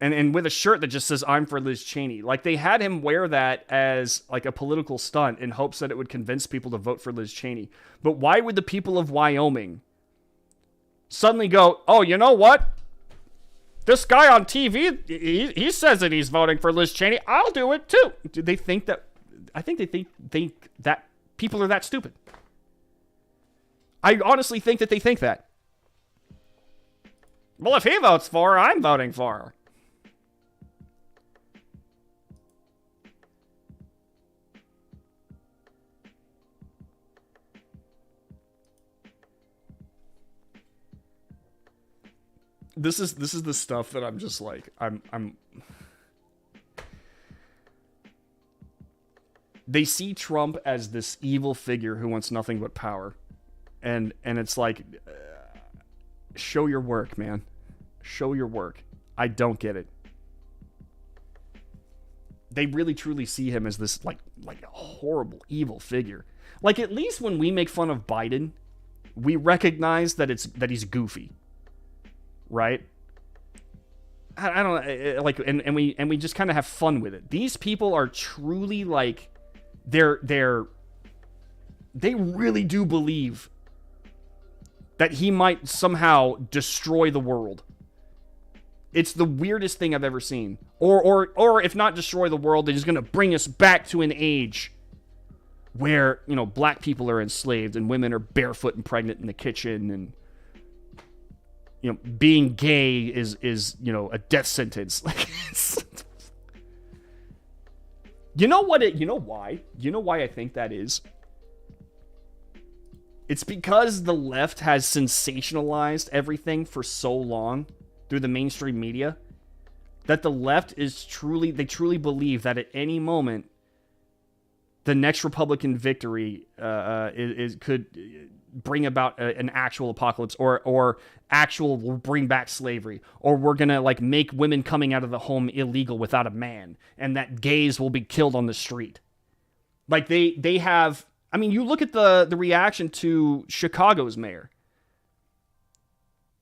And with a shirt that just says "I'm for Liz Cheney," like they had him wear that as like a political stunt in hopes that it would convince people to vote for Liz Cheney. But why would the people of Wyoming suddenly go, "Oh, you know what? This guy on TV, he says that he's voting for Liz Cheney. I'll do it too." Do they think that? I think they think that people are that stupid. I honestly think that they think that. Well, if he votes for her, I'm voting for her. This is the stuff that I'm just like, I'm they see Trump as this evil figure who wants nothing but power. And it's like, show your work, man. Show your work. I don't get it. They really truly see him as this like a horrible, evil figure. Like, at least when we make fun of Biden, we recognize that he's goofy. Right? I don't like, and we just kind of have fun with it. These people are truly like, they really do believe that he might somehow destroy the world. It's the weirdest thing I've ever seen. Or if not destroy the world, then he's going to bring us back to an age where, you know, black people are enslaved and women are barefoot and pregnant in the kitchen, and, you know, being gay is you know, a death sentence. Like, you know why I think that is? It's because the left has sensationalized everything for so long through the mainstream media that the left they truly believe that at any moment the next Republican victory could bring about an actual apocalypse, or actual will bring back slavery, or we're gonna like make women coming out of the home illegal without a man, and that gays will be killed on the street. Like they have. I mean, you look at the reaction to Chicago's mayor.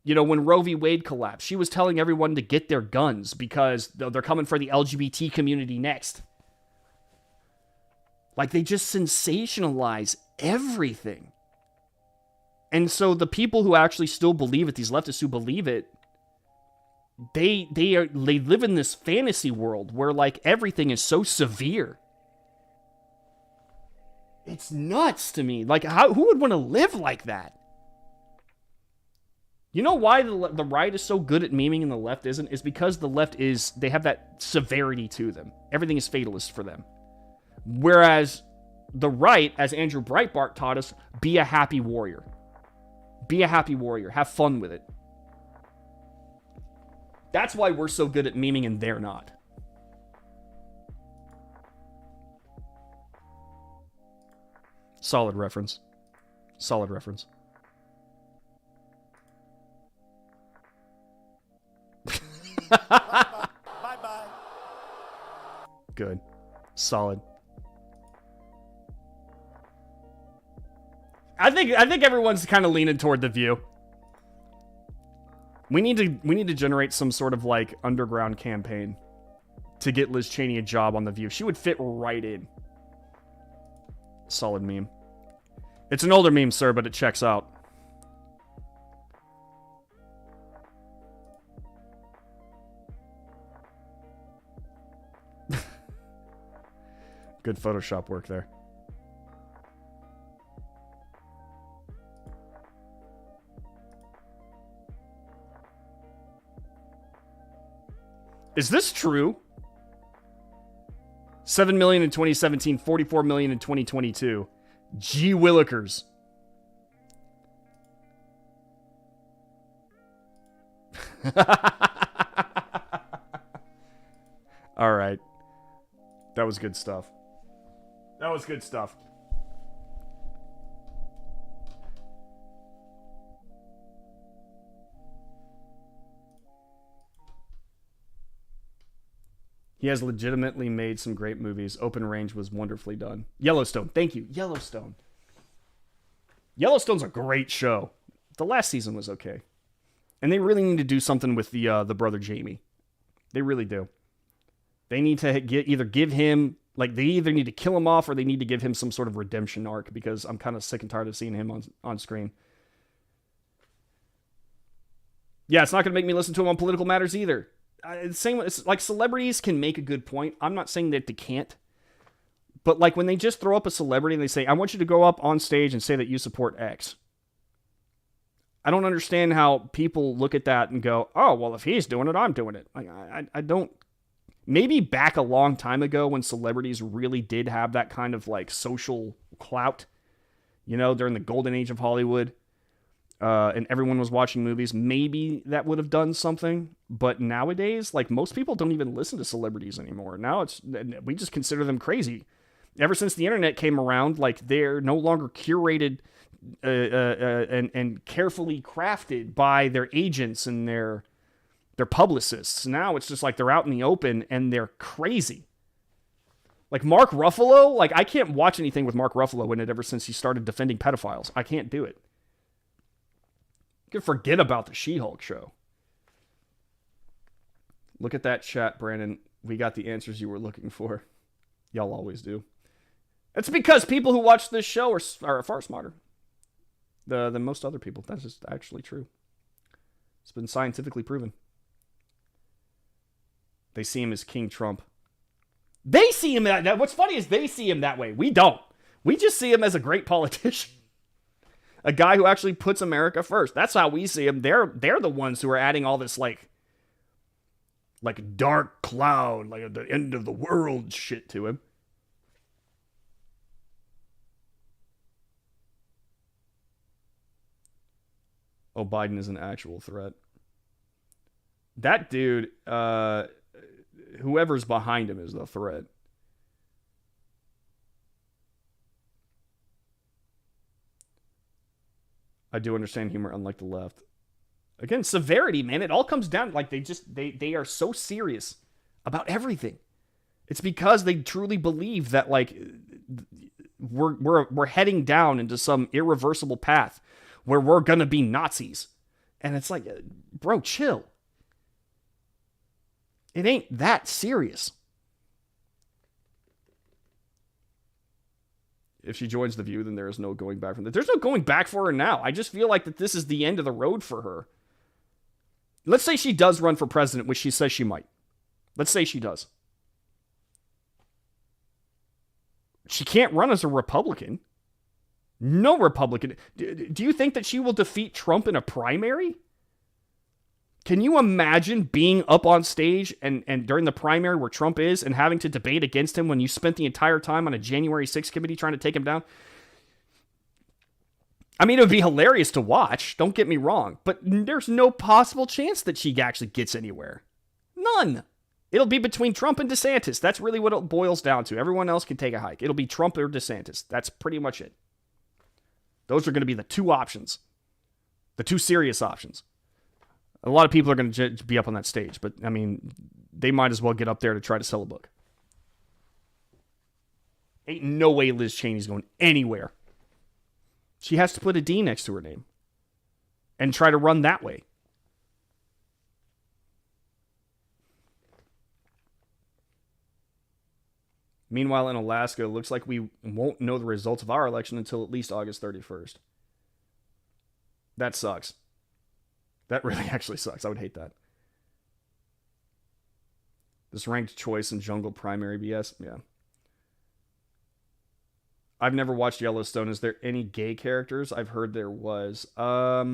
You know, when Roe v. Wade collapsed, she was telling everyone to get their guns because they're coming for the LGBT community next. Like, they just sensationalize everything. And so the people who actually still believe it, these leftists who believe it, they live in this fantasy world where, like, everything is so severe. It's nuts to me. Like, who would want to live like that? You know why the right is so good at memeing and the left isn't? Is because the left they have that severity to them. Everything is fatalist for them. Whereas the right, as Andrew Breitbart taught us, be a happy warrior. Be a happy warrior. Have fun with it. That's why we're so good at memeing and they're not. Solid reference. Solid reference. Bye-bye. Good. Solid. I think everyone's kind of leaning toward The View. We need to generate some sort of like underground campaign to get Liz Cheney a job on The View. She would fit right in. Solid meme. It's an older meme, sir, but it checks out. Good Photoshop work there. Is this true? 7 million in 2017, 44 million in 2022. Gee Willikers. All right. That was good stuff. That was good stuff. He has legitimately made some great movies. Open Range was wonderfully done. Yellowstone. Thank you. Yellowstone. Yellowstone's a great show. The last season was okay. And they really need to do something with the brother Jamie. They really do. They need to give him, like, they either need to kill him off or they need to give him some sort of redemption arc, because I'm kind of sick and tired of seeing him on screen. Yeah, it's not going to make me listen to him on political matters either. It's like, celebrities can make a good point. I'm not saying that they can't. But like, when they just throw up a celebrity and they say, I want you to go up on stage and say that you support X. I don't understand how people look at that and go, oh, well, if he's doing it, I'm doing it. Like, I don't. Maybe back a long time ago when celebrities really did have that kind of like social clout, you know, during the golden age of Hollywood. and everyone was watching movies, maybe that would have done something. But nowadays, like, most people don't even listen to celebrities anymore. Now we just consider them crazy. Ever since the internet came around, like, they're no longer curated and carefully crafted by their agents and their publicists. Now it's just like they're out in the open and they're crazy. Like Mark Ruffalo, like, I can't watch anything with Mark Ruffalo in it ever since he started defending pedophiles. I can't do it. You can forget about the She-Hulk show. Look at that chat, Brandon. We got the answers you were looking for. Y'all always do. It's because people who watch this show are far smarter than most other people. That's just actually true. It's been scientifically proven. They see him as King Trump. They see him that. What's funny is they see him that way. We don't. We just see him as a great politician. A guy who actually puts America first. That's how we see him. They're the ones who are adding all this like dark cloud, like at the end of the world shit to him. Oh, Biden is an actual threat. That dude, whoever's behind him is the threat. I do understand humor, unlike the left. Again, severity, man. It all comes down, like, they are so serious about everything. It's because they truly believe that, like, we're heading down into some irreversible path where we're gonna be Nazis. And it's like, bro, chill. It ain't that serious. If she joins The View, then there is no going back from that. There's no going back for her now. I just feel like that this is the end of the road for her. Let's say she does run for president, which she says she might. Let's say she does. She can't run as a Republican. No Republican. Do you think that she will defeat Trump in a primary? Can you imagine being up on stage and during the primary where Trump is and having to debate against him when you spent the entire time on a January 6th committee trying to take him down? I mean, it would be hilarious to watch, don't get me wrong, but there's no possible chance that she actually gets anywhere. None. It'll be between Trump and DeSantis. That's really what it boils down to. Everyone else can take a hike. It'll be Trump or DeSantis. That's pretty much it. Those are going to be the two options. The two serious options. A lot of people are going to be up on that stage, but, I mean, they might as well get up there to try to sell a book. Ain't no way Liz Cheney's going anywhere. She has to put a D next to her name and try to run that way. Meanwhile, in Alaska, it looks like we won't know the results of our election until at least August 31st. That sucks. That really actually sucks. I would hate that. This ranked choice and jungle primary BS. Yeah. I've never watched Yellowstone. Is there any gay characters? I've heard there was. Are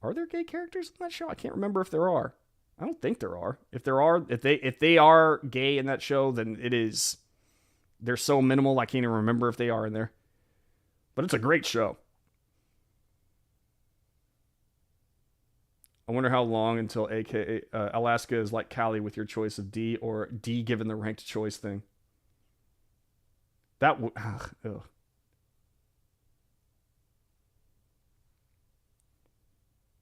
there gay characters in that show? I can't remember if there are. I don't think there are. If they are gay in that show, then they're so minimal I can't even remember if they are in there. But it's a great show. I wonder how long until Alaska is like Cali with your choice of D, or D given the ranked choice thing. That would...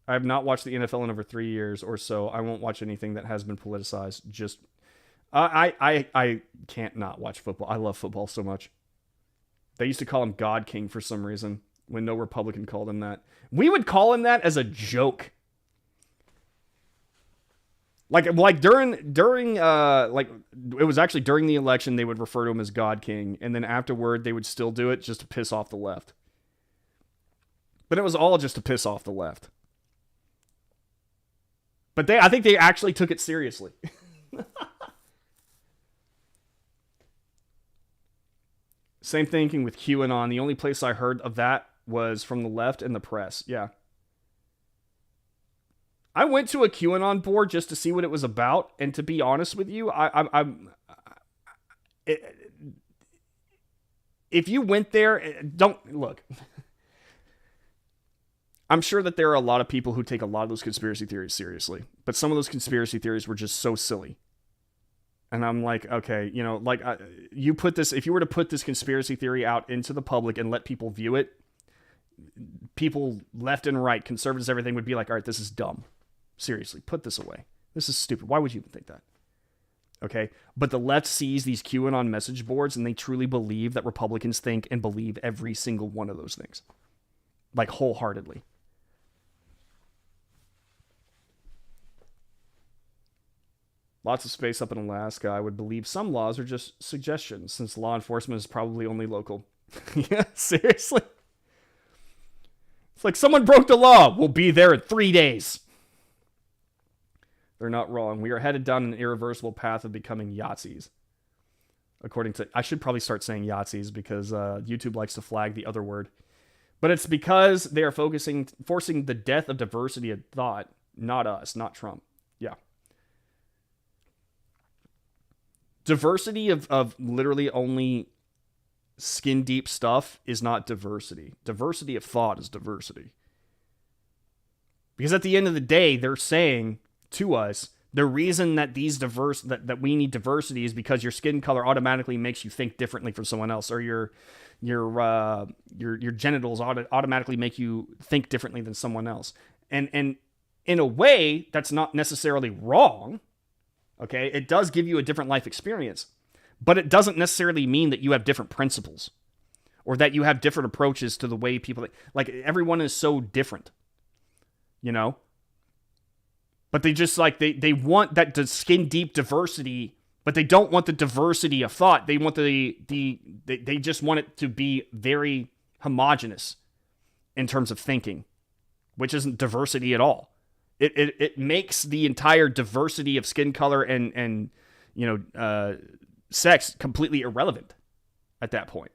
I have not watched the NFL in over 3 years or so. I won't watch anything that has been politicized. Just... I can't not watch football. I love football so much. They used to call him God King for some reason, when no Republican called him that. We would call him that as a joke. Like during it was actually during the election they would refer to him as God King, and then afterward they would still do it just to piss off the left. But it was all just to piss off the left. But I think they actually took it seriously. Same thinking with QAnon. The only place I heard of that was from the left and the press. Yeah. I went to a QAnon board just to see what it was about, and to be honest with you, if you went there, don't look. I'm sure that there are a lot of people who take a lot of those conspiracy theories seriously, but some of those conspiracy theories were just so silly. And I'm like, okay, you know, like you put this, if you were to put this conspiracy theory out into the public and let people view it, people left and right, conservatives, everything would be like, all right, this is dumb. Seriously, put this away. This is stupid. Why would you even think that? Okay. But the left sees these QAnon message boards and they truly believe that Republicans think and believe every single one of those things. Like wholeheartedly. Lots of space up in Alaska. I would believe some laws are just suggestions since law enforcement is probably only local. Yeah, seriously. It's like someone broke the law. We'll be there in 3 days. They're not wrong. We are headed down an irreversible path of becoming Yahtzees. According to... I should probably start saying Yahtzees because YouTube likes to flag the other word. But it's because they are forcing the death of diversity of thought. Not us, not Trump. Yeah. Diversity of literally only skin deep stuff is not diversity. Diversity of thought is diversity. Because at the end of the day, they're saying to us, the reason that that we need diversity is because your skin color automatically makes you think differently from someone else, or your genitals automatically make you think differently than someone else. And in a way, that's not necessarily wrong. Okay, it does give you a different life experience, but it doesn't necessarily mean that you have different principles or that you have different approaches to the way people, like everyone is so different, you know? But they just like, they want that skin deep diversity, but they don't want the diversity of thought. They want they just want it to be very homogenous in terms of thinking, which isn't diversity at all. It makes the entire diversity of skin color and you know, sex completely irrelevant at that point.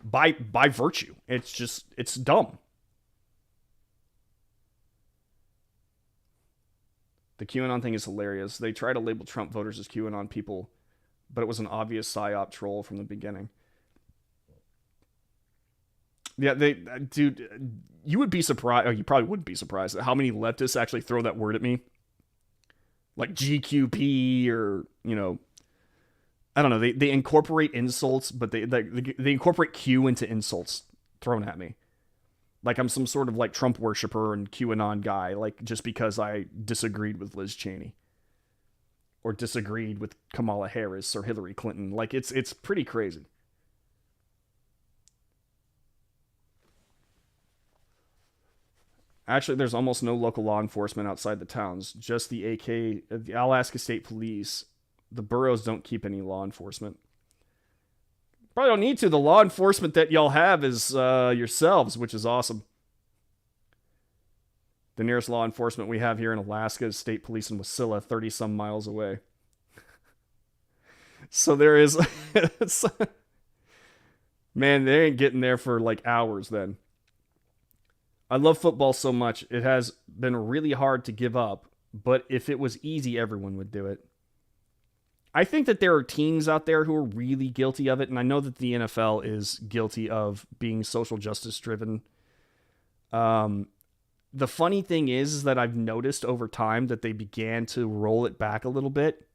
By virtue. It's dumb. The QAnon thing is hilarious. They try to label Trump voters as QAnon people, but it was an obvious psyop troll from the beginning. Yeah, dude, you would be surprised. Oh, you probably wouldn't be surprised at how many leftists actually throw that word at me. Like GQP or, you know, I don't know. They incorporate insults, but they incorporate Q into insults thrown at me. Like I'm some sort of like Trump worshiper and QAnon guy, like just because I disagreed with Liz Cheney or disagreed with Kamala Harris or Hillary Clinton. Like it's pretty crazy. Actually, there's almost no local law enforcement outside the towns. Just the the Alaska State Police. The boroughs don't keep any law enforcement. Probably don't need to. The law enforcement that y'all have is yourselves, which is awesome. The nearest law enforcement we have here in Alaska is State Police in Wasilla, 30-some miles away. So there is... Man, they ain't getting there for like hours then. I love football so much. It has been really hard to give up, but if it was easy, everyone would do it. I think that there are teams out there who are really guilty of it, and I know that the NFL is guilty of being social justice driven. The funny thing is that I've noticed over time that they began to roll it back a little bit.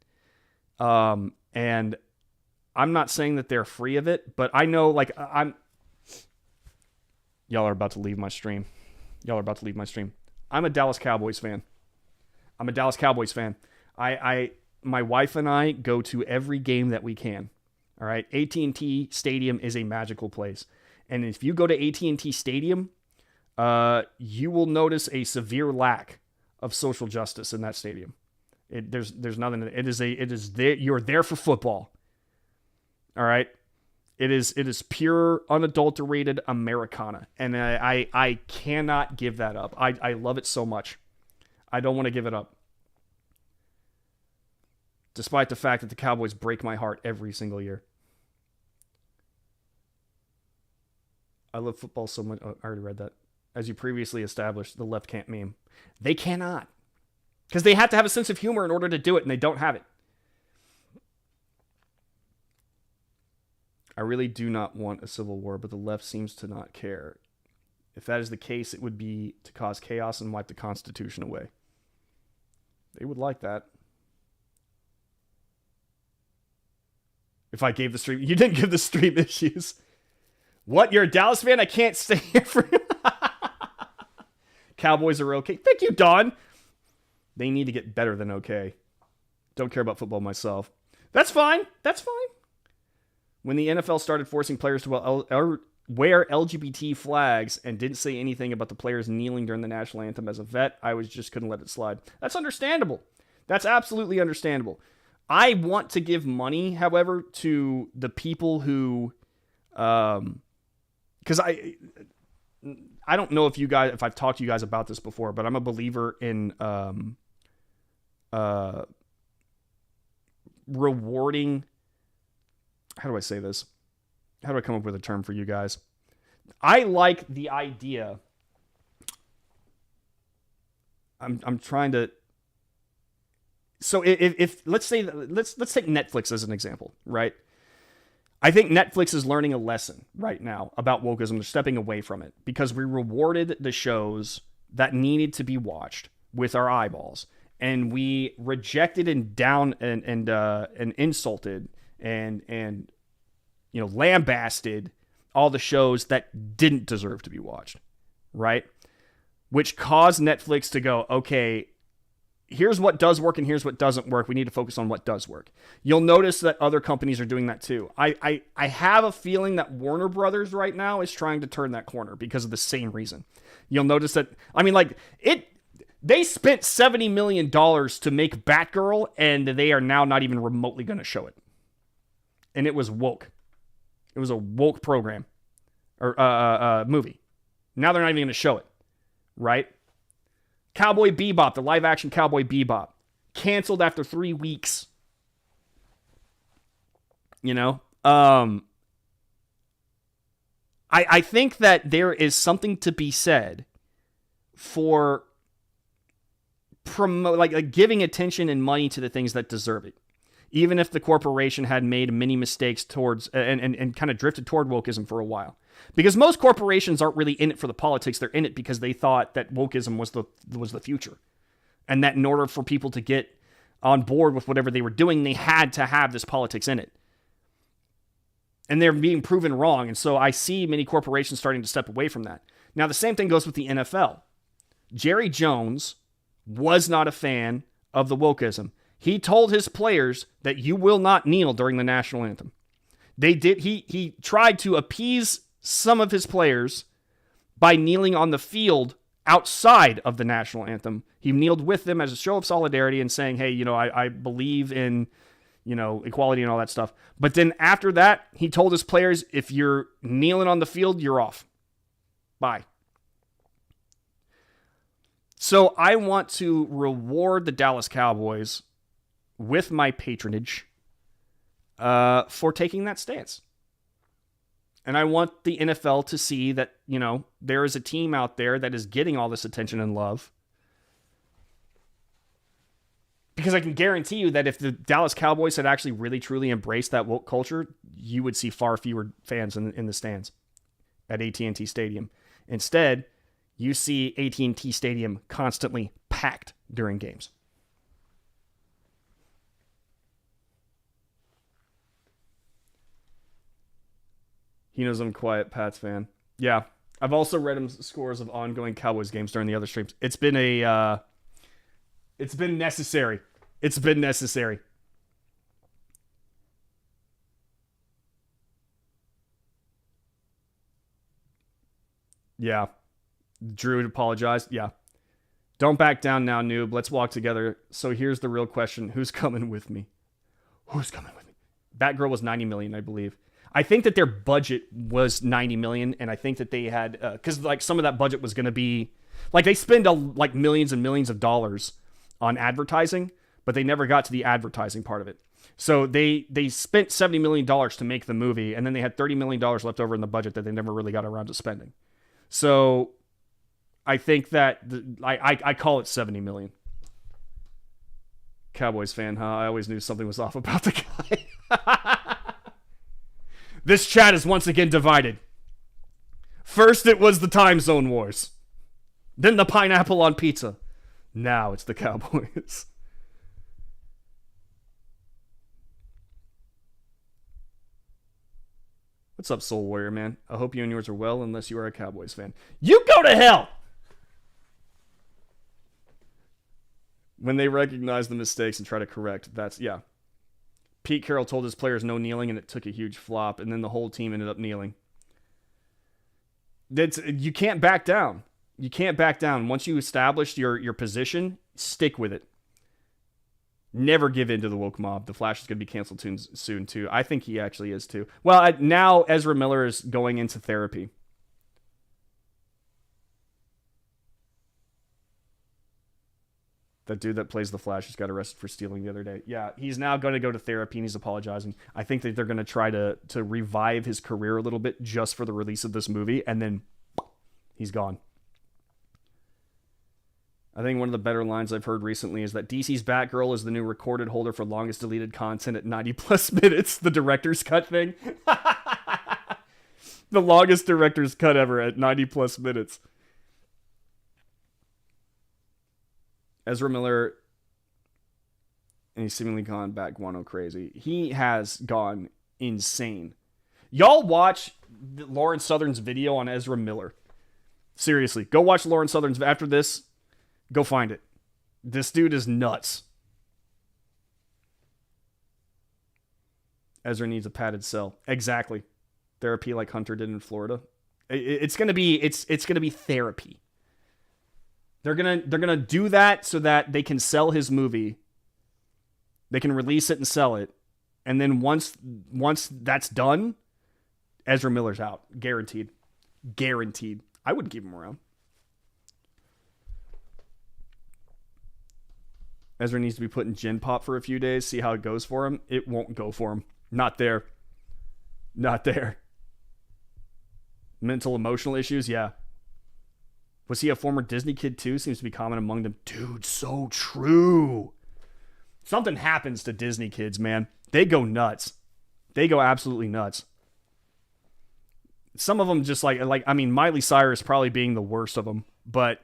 And I'm not saying that they're free of it, but I know, like, y'all are about to leave my stream. I'm a Dallas Cowboys fan. My wife and I go to every game that we can. All right. AT&T Stadium is a magical place. And if you go to AT&T Stadium, you will notice a severe lack of social justice in that stadium. There's nothing. It is there. You're there for football. All right. It is pure, unadulterated Americana. And I cannot give that up. I love it so much. I don't want to give it up. Despite the fact that the Cowboys break my heart every single year. I love football so much. Oh, I already read that. As you previously established, the left can't meme. They cannot. Because they have to have a sense of humor in order to do it, and they don't have it. I really do not want a civil war, but the left seems to not care. If that is the case, it would be to cause chaos and wipe the Constitution away. They would like that. If I gave the stream... You didn't give the stream issues. What? You're a Dallas fan? I can't stay here for you. Cowboys are okay. Thank you, Don. They need to get better than okay. Don't care about football myself. That's fine. That's fine. When the NFL started forcing players to wear LGBT flags and didn't say anything about the players kneeling during the national anthem as a vet, I just couldn't let it slide. That's understandable. That's absolutely understandable. I want to give money, however, to the people who, because I don't know if I've talked to you guys about this before, but I'm a believer in rewarding. How do I say this? How do I come up with a term for you guys? I like the idea. I'm trying to. So if let's say let's take Netflix as an example, right? I think Netflix is learning a lesson right now about wokeism. They're stepping away from it because we rewarded the shows that needed to be watched with our eyeballs, and we rejected and insulted and lambasted all the shows that didn't deserve to be watched, right? Which caused Netflix to go, okay, here's what does work and here's what doesn't work. We need to focus on what does work. You'll notice that other companies are doing that too. I have a feeling that Warner Brothers right now is trying to turn that corner because of the same reason. You'll notice that, they spent $70 million to make Batgirl, and they are now not even remotely going to show it. And it was woke. It was a woke program or movie. Now they're not even going to show it, right? Cowboy Bebop, the live-action Cowboy Bebop, canceled after 3 weeks. I think that there is something to be said for giving attention and money to the things that deserve it. Even if the corporation had made many mistakes towards and kind of drifted toward wokeism for a while. Because most corporations aren't really in it for the politics. They're in it because they thought that wokeism was the future. And that in order for people to get on board with whatever they were doing, they had to have this politics in it. And they're being proven wrong. And so I see many corporations starting to step away from that. Now, the same thing goes with the NFL. Jerry Jones was not a fan of the wokeism. He told his players that you will not kneel during the national anthem. They did. He tried to appease some of his players by kneeling on the field outside of the national anthem. He kneeled with them as a show of solidarity and saying, hey, I believe in, equality and all that stuff. But then after that, he told his players, if you're kneeling on the field, you're off. Bye. So I want to reward the Dallas Cowboys with my patronage for taking that stance. And I want the NFL to see that, there is a team out there that is getting all this attention and love. Because I can guarantee you that if the Dallas Cowboys had actually really, truly embraced that woke culture, you would see far fewer fans in the stands at AT&T Stadium. Instead, you see AT&T Stadium constantly packed during games. He knows I'm a quiet Pats fan. Yeah. I've also read him scores of ongoing Cowboys games during the other streams. It's been necessary. It's been necessary. Yeah. Drew apologized. Yeah. Don't back down now, noob. Let's walk together. So here's the real question. Who's coming with me? Who's coming with me? Batgirl was $90 million, I believe. I think that their budget was $90 million, and I think that they had, because some of that budget was going to be, they spend millions and millions of dollars on advertising, but they never got to the advertising part of it. So they spent $70 million to make the movie, and then they had $30 million left over in the budget that they never really got around to spending. So I think that I call it $70 million. Cowboys fan, huh? I always knew something was off about the guy. This chat is once again divided. First it was the time zone wars. Then the pineapple on pizza. Now it's the Cowboys. What's up, Soul Warrior, man? I hope you and yours are well, unless you are a Cowboys fan. You go to hell! When they recognize the mistakes and try to correct, that's, yeah. Pete Carroll told his players no kneeling, and it took a huge flop, and then the whole team ended up kneeling. You can't back down. You can't back down. Once you establish your position, stick with it. Never give in to the woke mob. The Flash is going to be canceled soon, too. I think he actually is, too. Well, now Ezra Miller is going into therapy. That dude that plays the Flash just got arrested for stealing the other day. Yeah, he's now going to go to therapy and he's apologizing. I think that they're going to try to revive his career a little bit just for the release of this movie, and then he's gone. I think one of the better lines I've heard recently is that DC's Batgirl is the new recorded holder for longest deleted content at 90 plus minutes. The director's cut thing. The longest director's cut ever at 90 plus minutes. Ezra Miller, and he's seemingly gone back guano crazy. He has gone insane. Y'all watch Lauren Southern's video on Ezra Miller. Seriously, go watch Lauren Southern's after this. Go find it. This dude is nuts. Ezra needs a padded cell. Exactly. Therapy like Hunter did in Florida. It's gonna be therapy. They're gonna do that so that they can sell his movie. They can release it and sell it, and then once that's done, Ezra Miller's out, guaranteed. I wouldn't keep him around. Ezra needs to be put in gin pop for a few days, see how it goes for him. It won't go for him. Not there. Mental, emotional issues, yeah. Was he a former Disney kid too? Seems to be common among them. Dude, so true. Something happens to Disney kids, man. They go nuts. They go absolutely nuts. Some of them just Miley Cyrus probably being the worst of them, but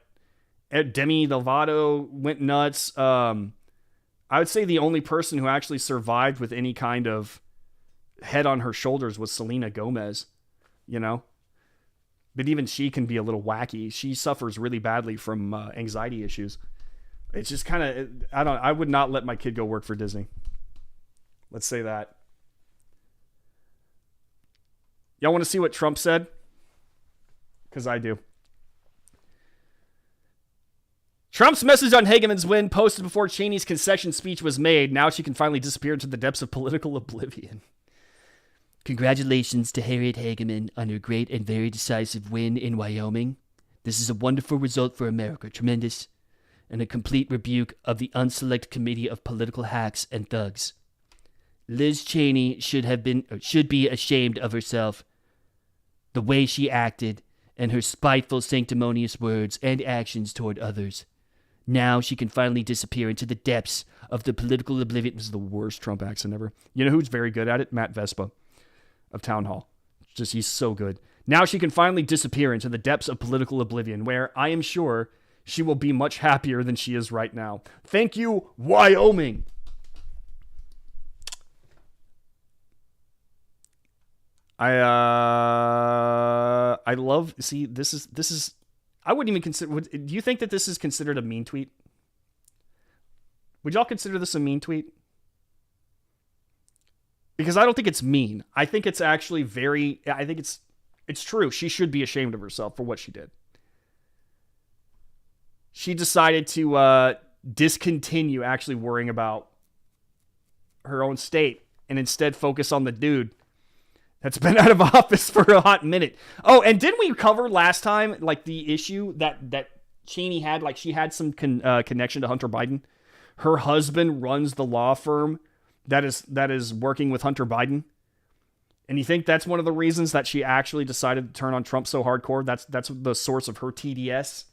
Demi Lovato went nuts. I would say the only person who actually survived with any kind of head on her shoulders was Selena Gomez, you know? But even she can be a little wacky. She suffers really badly from anxiety issues. It's just kind of, I would not let my kid go work for Disney. Let's say that. Y'all want to see what Trump said? Because I do. Trump's message on Hageman's win posted before Cheney's concession speech was made. Now she can finally disappear into the depths of political oblivion. Congratulations to Harriet Hageman on her great and very decisive win in Wyoming. This is a wonderful result for America, tremendous, and a complete rebuke of the unselect committee of political hacks and thugs. Liz Cheney should be ashamed of herself, the way she acted, and her spiteful, sanctimonious words and actions toward others. Now she can finally disappear into the depths of the political oblivion. This is the worst Trump accent ever. You know who's very good at it? Matt Vespa of Town Hall. Just, he's so good. Now she can finally disappear into the depths of political oblivion, where I am sure she will be much happier than she is right now. Thank you, Wyoming. I love, see, this is, I wouldn't even consider, do you think that this is considered a mean tweet? Would y'all consider this a mean tweet? Because I don't think it's mean. I think it's actually it's true. She should be ashamed of herself for what she did. She decided to discontinue actually worrying about her own state and instead focus on the dude that's been out of office for a hot minute. Oh, and didn't we cover last time, like, the issue that Cheney had? Like, she had some connection to Hunter Biden. Her husband runs the law firm that is working with Hunter Biden. And you think that's one of the reasons that she actually decided to turn on Trump so hardcore? That's the source of her TDS.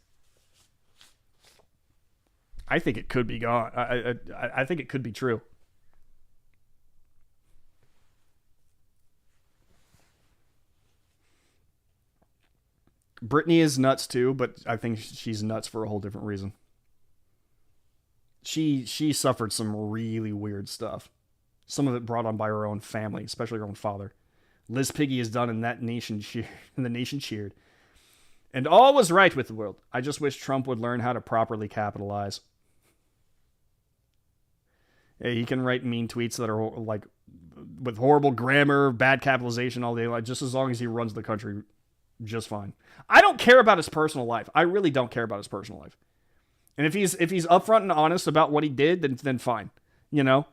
I think it could be gone. I think it could be true. Brittany is nuts too, but I think she's nuts for a whole different reason. She suffered some really weird stuff. Some of it brought on by her own family, especially her own father. Liz Piggy is done, and the nation cheered. And all was right with the world. I just wish Trump would learn how to properly capitalize. Yeah, he can write mean tweets that are like with horrible grammar, bad capitalization all day, like just as long as he runs the country just fine. I don't care about his personal life. I really don't care about his personal life. And if he's upfront and honest about what he did, then fine. You know,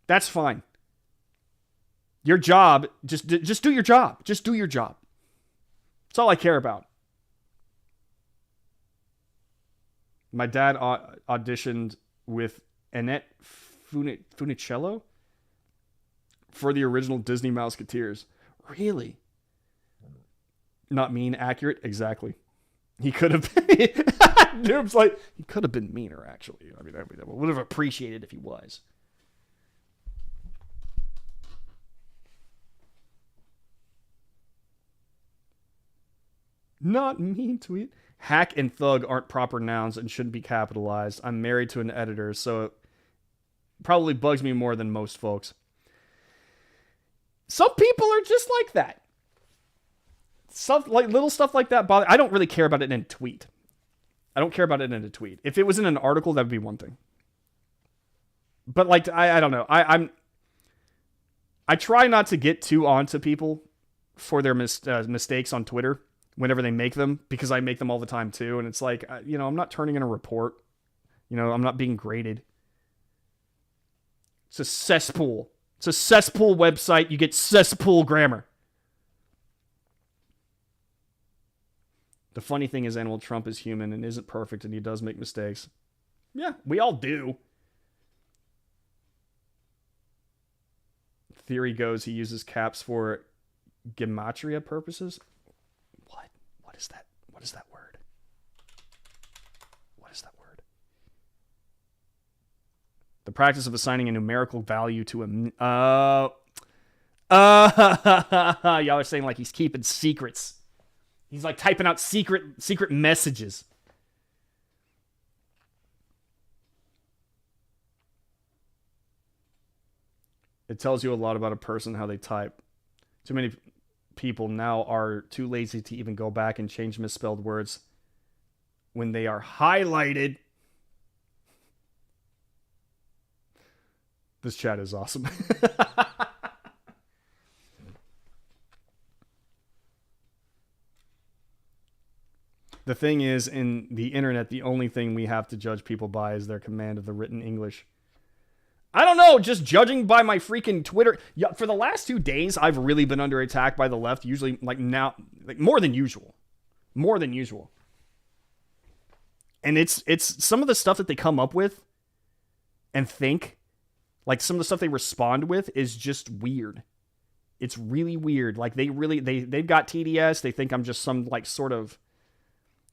that's fine. Your job, just do your job. Just do your job. That's all I care about. My dad auditioned with Annette Funicello for the original Disney Mouseketeers. Really? Not mean, accurate? Exactly. He could have been. Noob's like, he could have been meaner, actually. I mean, I would have appreciated if he was. Not mean tweet. Hack and thug aren't proper nouns and shouldn't be capitalized. I'm married to an editor, so it probably bugs me more than most folks. Some people are just like that. Stuff like little stuff like that bother. I don't really care about it in a tweet. I don't care about it in a tweet. If it was in an article, that would be one thing. But like, I don't know. I try not to get too onto people for their mistakes on Twitter whenever they make them, because I make them all the time too. And it's like, I'm not turning in a report. I'm not being graded. It's a cesspool. It's a cesspool website. You get cesspool grammar. The funny thing is, Donald Trump is human and isn't perfect, and he does make mistakes. Yeah, we all do. Theory goes he uses caps for gematria purposes. What? What is that? What is that word? What is that word? The practice of assigning a numerical value to a... y'all are saying like he's keeping secrets. He's like typing out secret messages. It tells you a lot about a person, how they type. Too many people now are too lazy to even go back and change misspelled words when they are highlighted. This chat is awesome. The thing is, in the internet, the only thing we have to judge people by is their command of the written English. I don't know, just judging by my freaking Twitter. Yeah, for the last 2 days, I've really been under attack by the left, usually like now, like more than usual. More than usual. And it's some of the stuff that they come up with and think, like some of the stuff they respond with is just weird. It's really weird. Like they've got TDS. They think I'm just some like sort of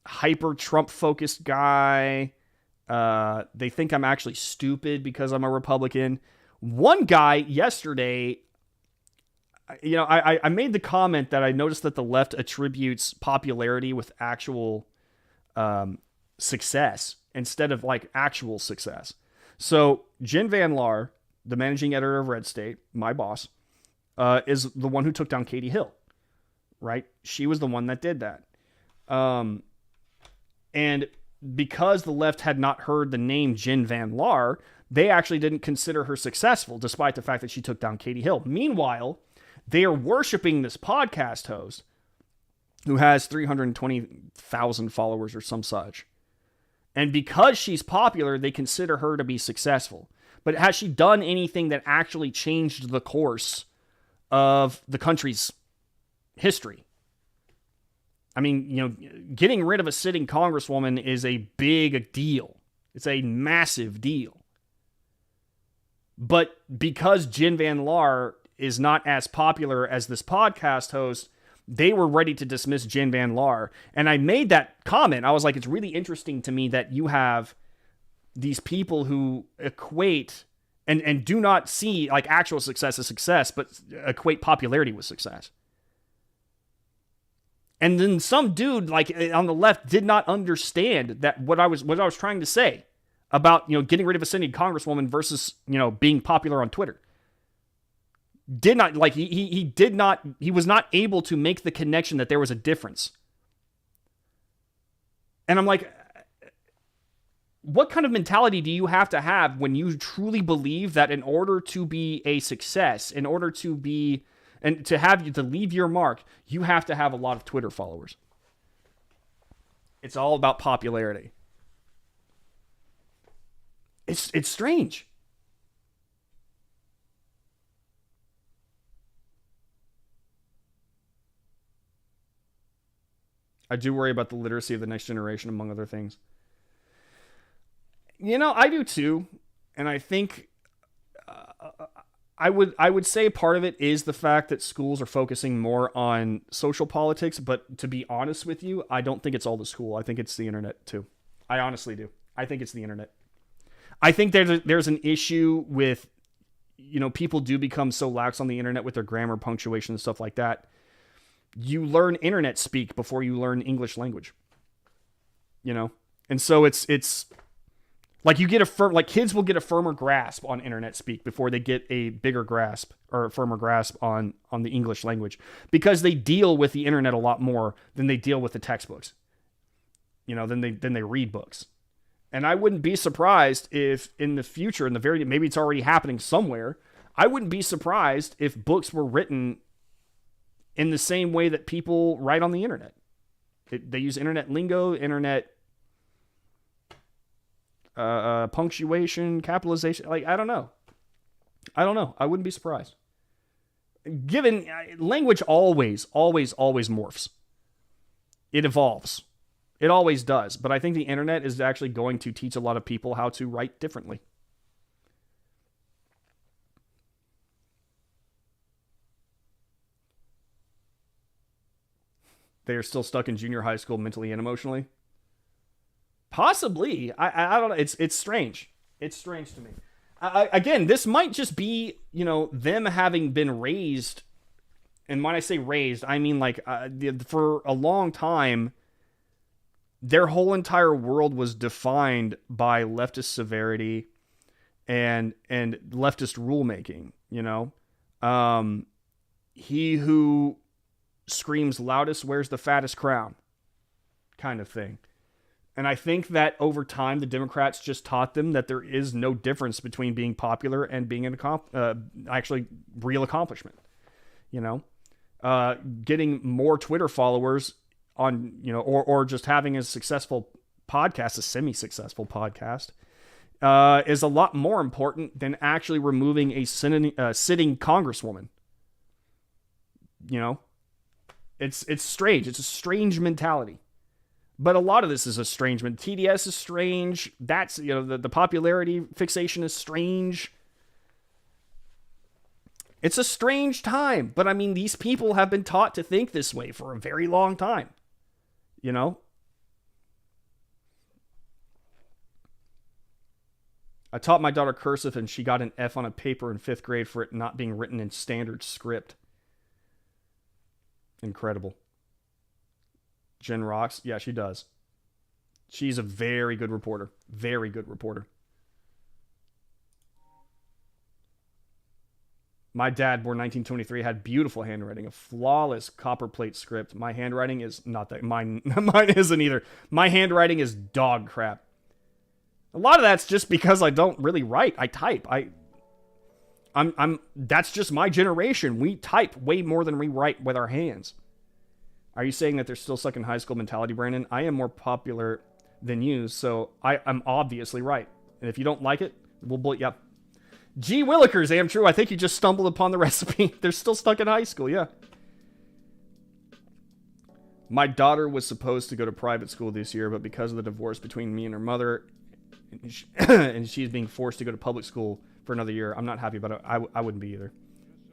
hyper Trump focused guy. They think I'm actually stupid because I'm a Republican. One guy yesterday, I made the comment that I noticed that the left attributes popularity with actual success instead of like actual success. So Jen Van Laar, the managing editor of Red State, my boss, is the one who took down Katie Hill, right? She was the one that did that. And because the left had not heard the name Jen Van Laar, they actually didn't consider her successful, despite the fact that she took down Katie Hill. Meanwhile, they are worshiping this podcast host who has 320,000 followers or some such. And because she's popular, they consider her to be successful. But has she done anything that actually changed the course of the country's history? I mean, getting rid of a sitting congresswoman is a big deal. It's a massive deal. But because Jen Van Laar is not as popular as this podcast host, they were ready to dismiss Jen Van Laar. And I made that comment. I was like, it's really interesting to me that you have these people who equate and do not see like actual success as success, but equate popularity with success. And then some dude like on the left did not understand that what I was trying to say about, getting rid of a sitting congresswoman versus, being popular on Twitter. Did not like he was not able to make the connection that there was a difference. And I'm like, what kind of mentality do you have to have when you truly believe that in order to be a success, in order to be and to have you to leave your mark, you have to have a lot of Twitter followers? It's all about popularity. It's strange. I do worry about the literacy of the next generation, among other things. I do too, and I think I would say part of it is the fact that schools are focusing more on social politics, but to be honest with you, I don't think it's all the school. I think it's the internet too. I honestly do. I think it's the internet. I think there's an issue with, people do become so lax on the internet with their grammar, punctuation, and stuff like that. You learn internet speak before you learn English language. And so it's like you get kids will get a firmer grasp on internet speak before they get a bigger grasp or a firmer grasp on the English language, because they deal with the internet a lot more than they deal with the textbooks. Than they read books. And I wouldn't be surprised if in the future, maybe it's already happening somewhere, I wouldn't be surprised if books were written in the same way that people write on the internet. They use internet lingo, internet punctuation, capitalization. Like, I don't know. I wouldn't be surprised. Given language always morphs. It evolves. It always does. But I think the internet is actually going to teach a lot of people how to write differently. They are still stuck in junior high school mentally and emotionally. Possibly. I don't know. It's strange. It's strange to me. Again, this might just be, them having been raised. And when I say raised, I mean for a long time, their whole entire world was defined by leftist severity and leftist rulemaking, he who screams loudest wears the fattest crown kind of thing. And I think that over time, the Democrats just taught them that there is no difference between being popular and being actually real accomplishment. Getting more Twitter followers on, or just having a successful podcast, a semi-successful podcast, is a lot more important than actually removing a sitting congresswoman. It's strange. It's a strange mentality. But a lot of this is a strange mentality. TDS is strange. That's, the popularity fixation is strange. It's a strange time. But I mean, these people have been taught to think this way for a very long time. I taught my daughter cursive and she got an F on a paper in 5th grade for it not being written in standard script. Incredible. Jen rocks. Yeah, she does. She's a very good reporter. Very good reporter. My dad, born 1923, had beautiful handwriting, a flawless copperplate script. My handwriting is not that. Mine isn't either. My handwriting is dog crap. A lot of that's just because I don't really write. I type. That's just my generation. We type way more than we write with our hands. Are you saying that they're still stuck in high school mentality, Brandon? I am more popular than you, so I'm obviously right. And if you don't like it, we'll bullet you up. G. Willikers, am true. I think you just stumbled upon the recipe. They're still stuck in high school, yeah. My daughter was supposed to go to private school this year, but because of the divorce between me and her mother, and she's being forced to go to public school for another year, I'm not happy about it. I wouldn't be either.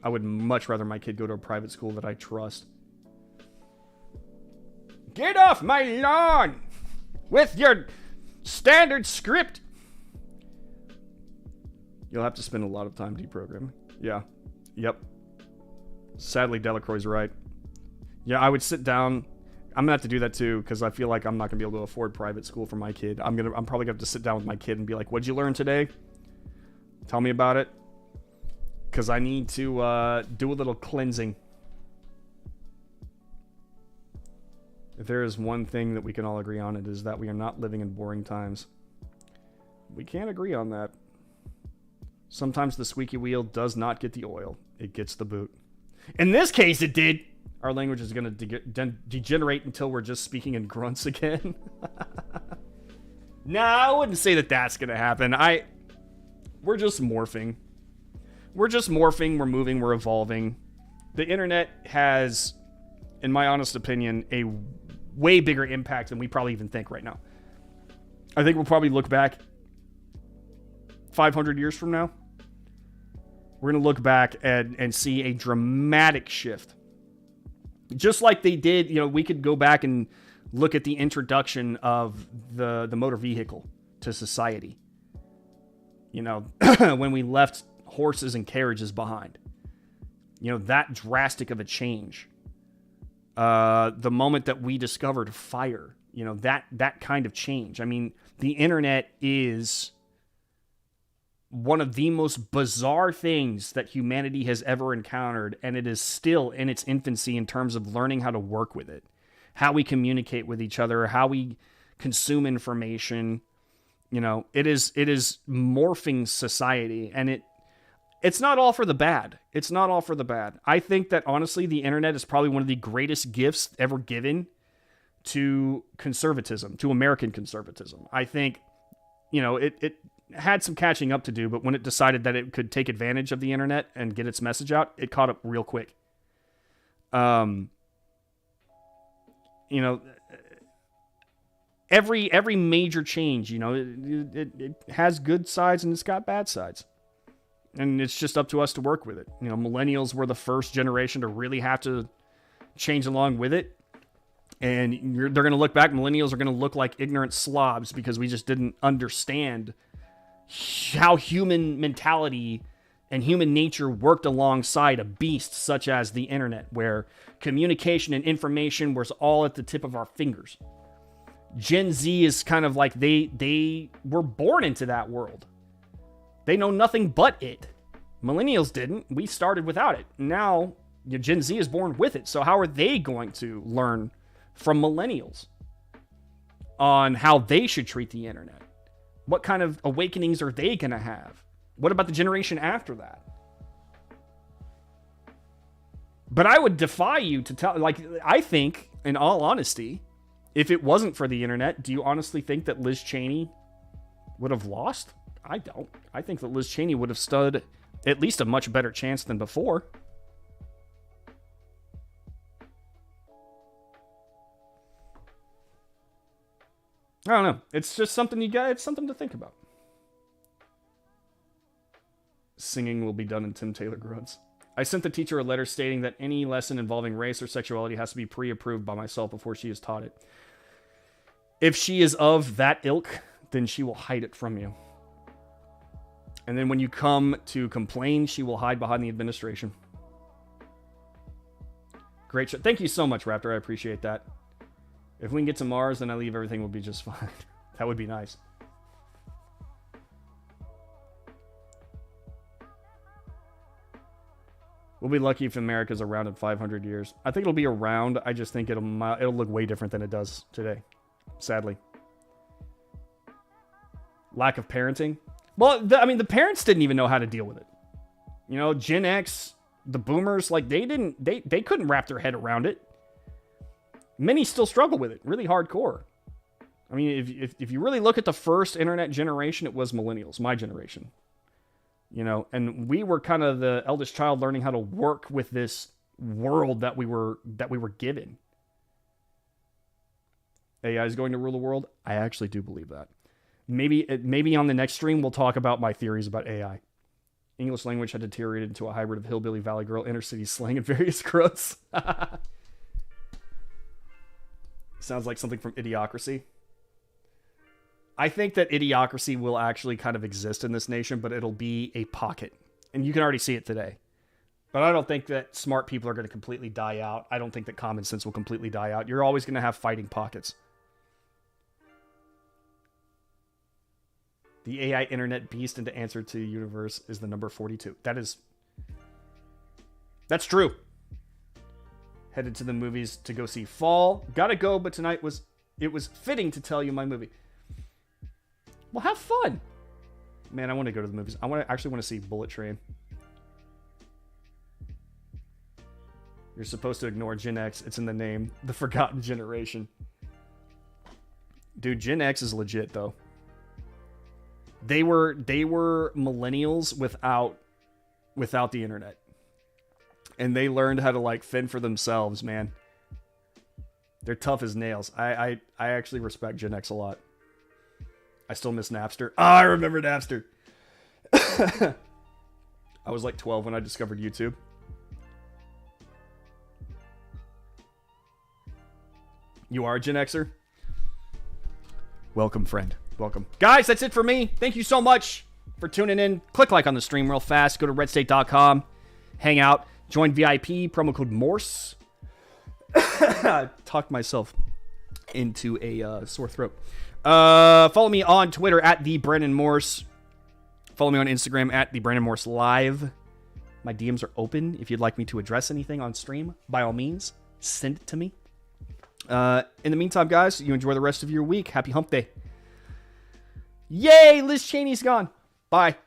I would much rather my kid go to a private school that I trust. Get off my lawn with your standard script. You'll have to spend a lot of time deprogramming. Yeah. Yep. Sadly, Delacroix's right. Yeah, I would sit down I'm gonna have to do that too, because I feel like I'm not gonna be able to afford private school for my kid. I'm probably gonna have to sit down with my kid and be like, "What'd you learn today? Tell me about it." Because I need to do a little cleansing. If there is one thing that we can all agree on, it is that we are not living in boring times. We can't agree on that. Sometimes the squeaky wheel does not get the oil. It gets the boot. In this case, it did. Our language is going to degenerate until we're just speaking in grunts again. No, I wouldn't say that that's going to happen. We're just morphing. We're just morphing. We're moving. We're evolving. The internet has, in my honest opinion, a way bigger impact than we probably even think right now. I think we'll probably look back 500 years from now. We're going to look back and see a dramatic shift. Just like they did, we could go back and look at the introduction of the motor vehicle to society. When we left horses and carriages behind. That drastic of a change. The moment that we discovered fire, that kind of change. I mean, the internet is one of the most bizarre things that humanity has ever encountered, and it is still in its infancy in terms of learning how to work with it, how we communicate with each other, how we consume information. It is morphing society, and it's not all for the bad. It's not all for the bad. I think that honestly, the internet is probably one of the greatest gifts ever given to conservatism, to American conservatism. I think, it had some catching up to do, but when it decided that it could take advantage of the internet and get its message out, it caught up real quick. Every major change, it has good sides and it's got bad sides. And it's just up to us to work with it. Millennials were the first generation to really have to change along with it. And they're going to look back. Millennials are going to look like ignorant slobs because we just didn't understand how human mentality and human nature worked alongside a beast such as the internet, where communication and information was all at the tip of our fingers. Gen Z is kind of like they were born into that world. They know nothing but it. Millennials didn't. We started without it. Now, Gen Z is born with it. So how are they going to learn from millennials on how they should treat the internet? What kind of awakenings are they going to have? What about the generation after that? But I would defy you to tell, I think, in all honesty, if it wasn't for the internet, do you honestly think that Liz Cheney would have lost? I don't. I think that Liz Cheney would have stood at least a much better chance than before. I don't know. It's just something it's something to think about. Singing will be done in Tim Taylor grunts. I sent the teacher a letter stating that any lesson involving race or sexuality has to be pre-approved by myself before she is taught it. If she is of that ilk, then she will hide it from you. And then when you come to complain, she will hide behind the administration. Great show. Thank you so much, Raptor. I appreciate that. If we can get to Mars, then I leave everything will be just fine. That would be nice. We'll be lucky if America's around in 500 years. I think it'll be around. I just think it'll look way different than it does today. Sadly. Lack of parenting. Well, the parents didn't even know how to deal with it. Gen X, the boomers, they couldn't wrap their head around it. Many still struggle with it, really hardcore. I mean, if you really look at the first internet generation, it was millennials, my generation. And we were kind of the eldest child learning how to work with this world that we were given. AI is going to rule the world. I actually do believe that. Maybe on the next stream we'll talk about my theories about AI. English language had deteriorated into a hybrid of hillbilly, valley girl, inner city slang, and various growths. Sounds like something from Idiocracy. I think that Idiocracy will actually kind of exist in this nation, but it'll be a pocket. And you can already see it today. But I don't think that smart people are going to completely die out. I don't think that common sense will completely die out. You're always going to have fighting pockets. The AI internet beast into answer to the universe is the number 42. That's true. Headed to the movies to go see Fall. Gotta go, but tonight it was fitting to tell you my movie. Well, have fun. Man, I want to go to the movies. I actually want to see Bullet Train. You're supposed to ignore Gen X. It's in the name. The Forgotten Generation. Dude, Gen X is legit, though. They were millennials without the internet. And they learned how to, like, fend for themselves, man. They're tough as nails. I actually respect Gen X a lot. I still miss Napster. Oh, I remember Napster. I was like 12 when I discovered YouTube. You are a Gen Xer? Welcome, friend. Welcome. Guys, that's it for me. Thank you so much for tuning in. Click like on the stream real fast. Go to redstate.com. Hang out. Join VIP. Promo code Morse. Talked myself into a sore throat. Follow me on Twitter at the Brandon Morse. Follow me on Instagram at the Brandon Morse Live. My DMs are open. If you'd like me to address anything on stream, by all means, send it to me. In the meantime, guys, you enjoy the rest of your week. Happy hump day. Yay, Liz Cheney's gone. Bye.